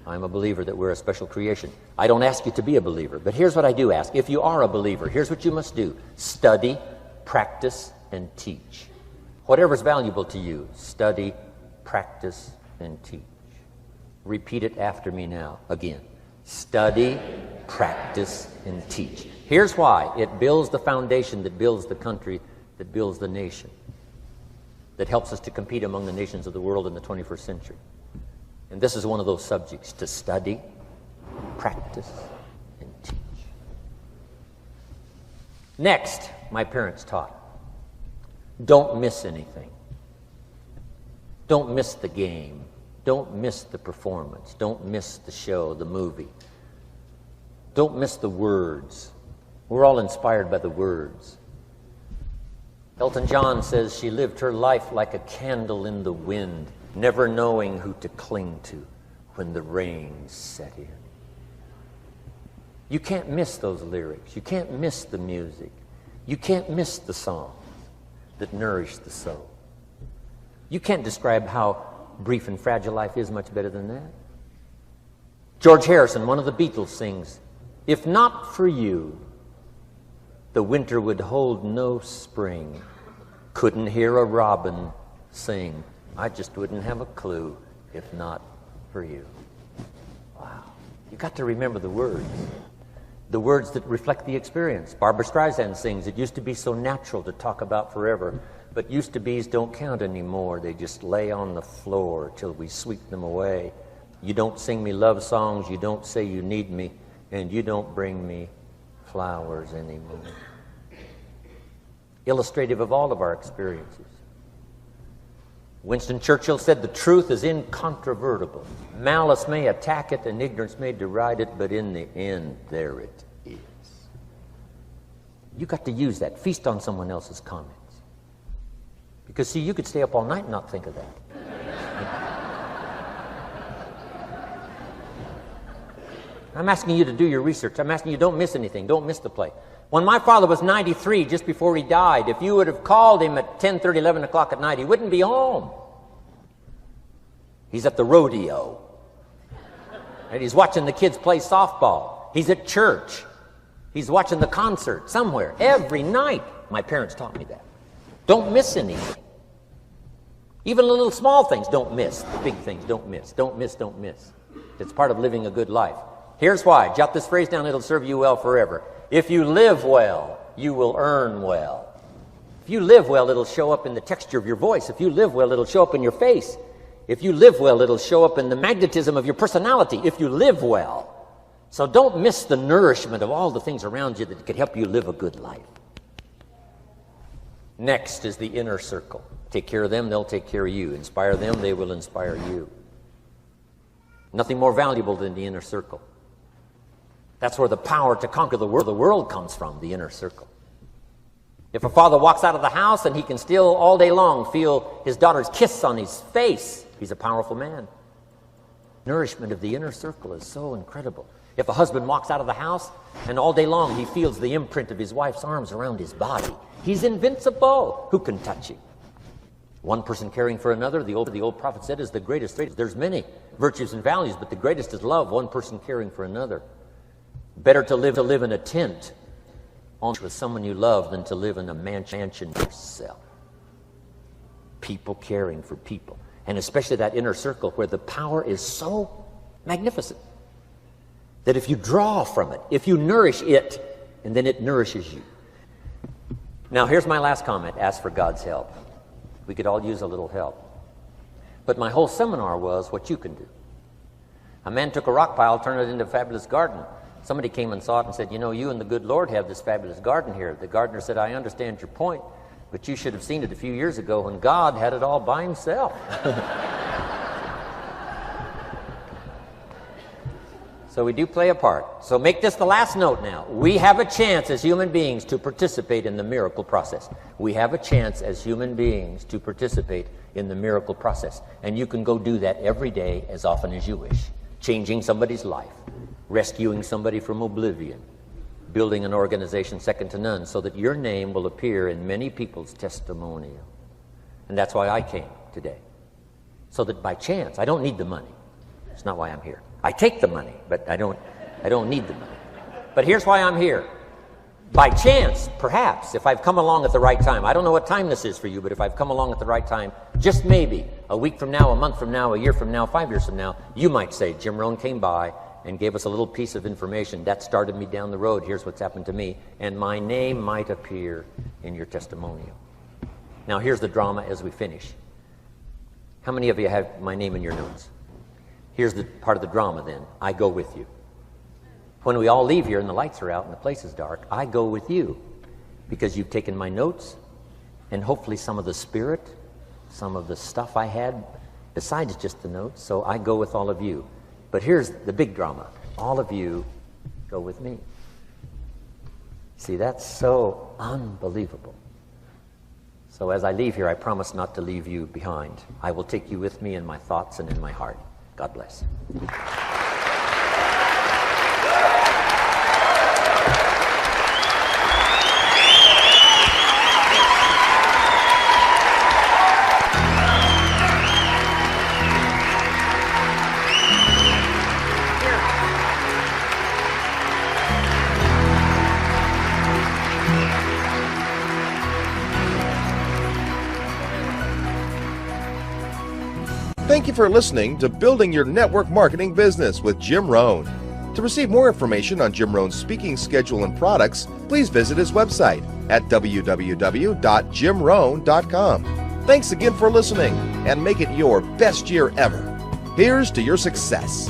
I'm a believer that we're a special creation. I don't ask you to be a believer, but here's what I do ask. If you are a believer, here's what you must do. Study, practice, and teach. Whatever's valuable to you, study, practice, and teach. Repeat it after me now, again. Study, practice, and teach. Here's why. It builds the foundation that builds the country, that builds the nation, that helps us to compete among the nations of the world in the 21st century. And this is one of those subjects, to study, practice, and teach. Next, my parents taught, don't miss anything. Don't miss the game. Don't miss the performance. Don't miss the show, the movie. Don't miss the words. We're all inspired by the words. Elton John says she lived her life like a candle in the wind, never knowing who to cling to when the rain set in. You can't miss those lyrics. You can't miss the music. You can't miss the songs that nourish the soul. You can't describe how brief and fragile life is much better than that. George Harrison, one of the Beatles, sings, "If not for you, the winter would hold no spring. Couldn't hear a robin sing. I just wouldn't have a clue if not for you." Wow. You got to remember the words that reflect the experience. Barbra Streisand sings, "It used to be so natural to talk about forever, but used to be's don't count anymore. They just lay on the floor till we sweep them away. You don't sing me love songs, you don't say you need me, and you don't bring me flowers anymore." Illustrative of all of our experiences. Winston Churchill said, "The truth is incontrovertible. Malice may attack it and ignorance may deride it, but in the end, there it is." You got to use that. Feast on someone else's comments. Because, see, you could stay up all night and not think of that. I'm asking you to do your research. I'm asking you, don't miss anything. Don't miss the play. When my father was 93, just before he died, if you would have called him at 10:30, 11 o'clock at night, he wouldn't be home. He's at the rodeo. And he's watching the kids play softball. He's at church. He's watching the concert somewhere. Every night. My parents taught me that. Don't miss anything. Even the little small things, don't miss. The big things, don't miss. Don't miss, don't miss. It's part of living a good life. Here's why. Jot this phrase down. It'll serve you well forever. If you live well, you will earn well. If you live well, it'll show up in the texture of your voice. If you live well, it'll show up in your face. If you live well, it'll show up in the magnetism of your personality. If you live well. So don't miss the nourishment of all the things around you that could help you live a good life. Next is the inner circle. Take care of them, they'll take care of you. Inspire them, they will inspire you. Nothing more valuable than the inner circle. That's where the power to conquer the world comes from, the inner circle. If a father walks out of the house and he can still all day long feel his daughter's kiss on his face, he's a powerful man. Nourishment of the inner circle is so incredible. If a husband walks out of the house and all day long he feels the imprint of his wife's arms around his body, he's invincible. Who can touch him? One person caring for another, the old prophet said, is the greatest. There's many virtues and values, but the greatest is love, one person caring for another. Better to live in a tent with someone you love than to live in a mansion yourself. People caring for people. And especially that inner circle where the power is so magnificent that if you draw from it, if you nourish it, and then it nourishes you. Now here's my last comment. Ask for God's help. We could all use a little help. But my whole seminar was what you can do. A man took a rock pile, turned it into a fabulous garden. Somebody came and saw it and said, "You know, you and the good Lord have this fabulous garden here." The gardener said, "I understand your point, but you should have seen it a few years ago when God had it all by himself." So we do play a part. So make this the last note now. We have a chance as human beings to participate in the miracle process. We have a chance as human beings to participate in the miracle process. And you can go do that every day as often as you wish. Changing somebody's life. Rescuing somebody from oblivion. Building an organization second to none so that your name will appear in many people's testimonial. And that's why I came today. so that by chance, I don't need the money. It's not why I'm here. I take the money, but I don't need the money. But here's why I'm here. By chance, perhaps, if I've come along at the right time, I don't know what time this is for you, but if I've come along at the right time, just maybe, a week from now, a month from now, a year from now, 5 years from now, you might say, Jim Rohn came by and gave us a little piece of information. That started me down the road. Here's what's happened to me. And my name might appear in your testimonial. Now, here's the drama as we finish. How many of you have my name in your notes? Here's the part of the drama then. I go with you. When we all leave here and the lights are out and the place is dark, I go with you because you've taken my notes and hopefully some of the spirit, some of the stuff I had besides just the notes. So I go with all of you. But here's the big drama. All of you go with me. See, that's so unbelievable. So as I leave here, I promise not to leave you behind. I will take you with me in my thoughts and in my heart. God bless. Thank you for listening to Building Your Network Marketing Business with Jim Rohn. To receive more information on Jim Rohn's speaking schedule and products, please visit his website at www.jimrohn.com. Thanks again for listening, and make it your best year ever. Here's to your success.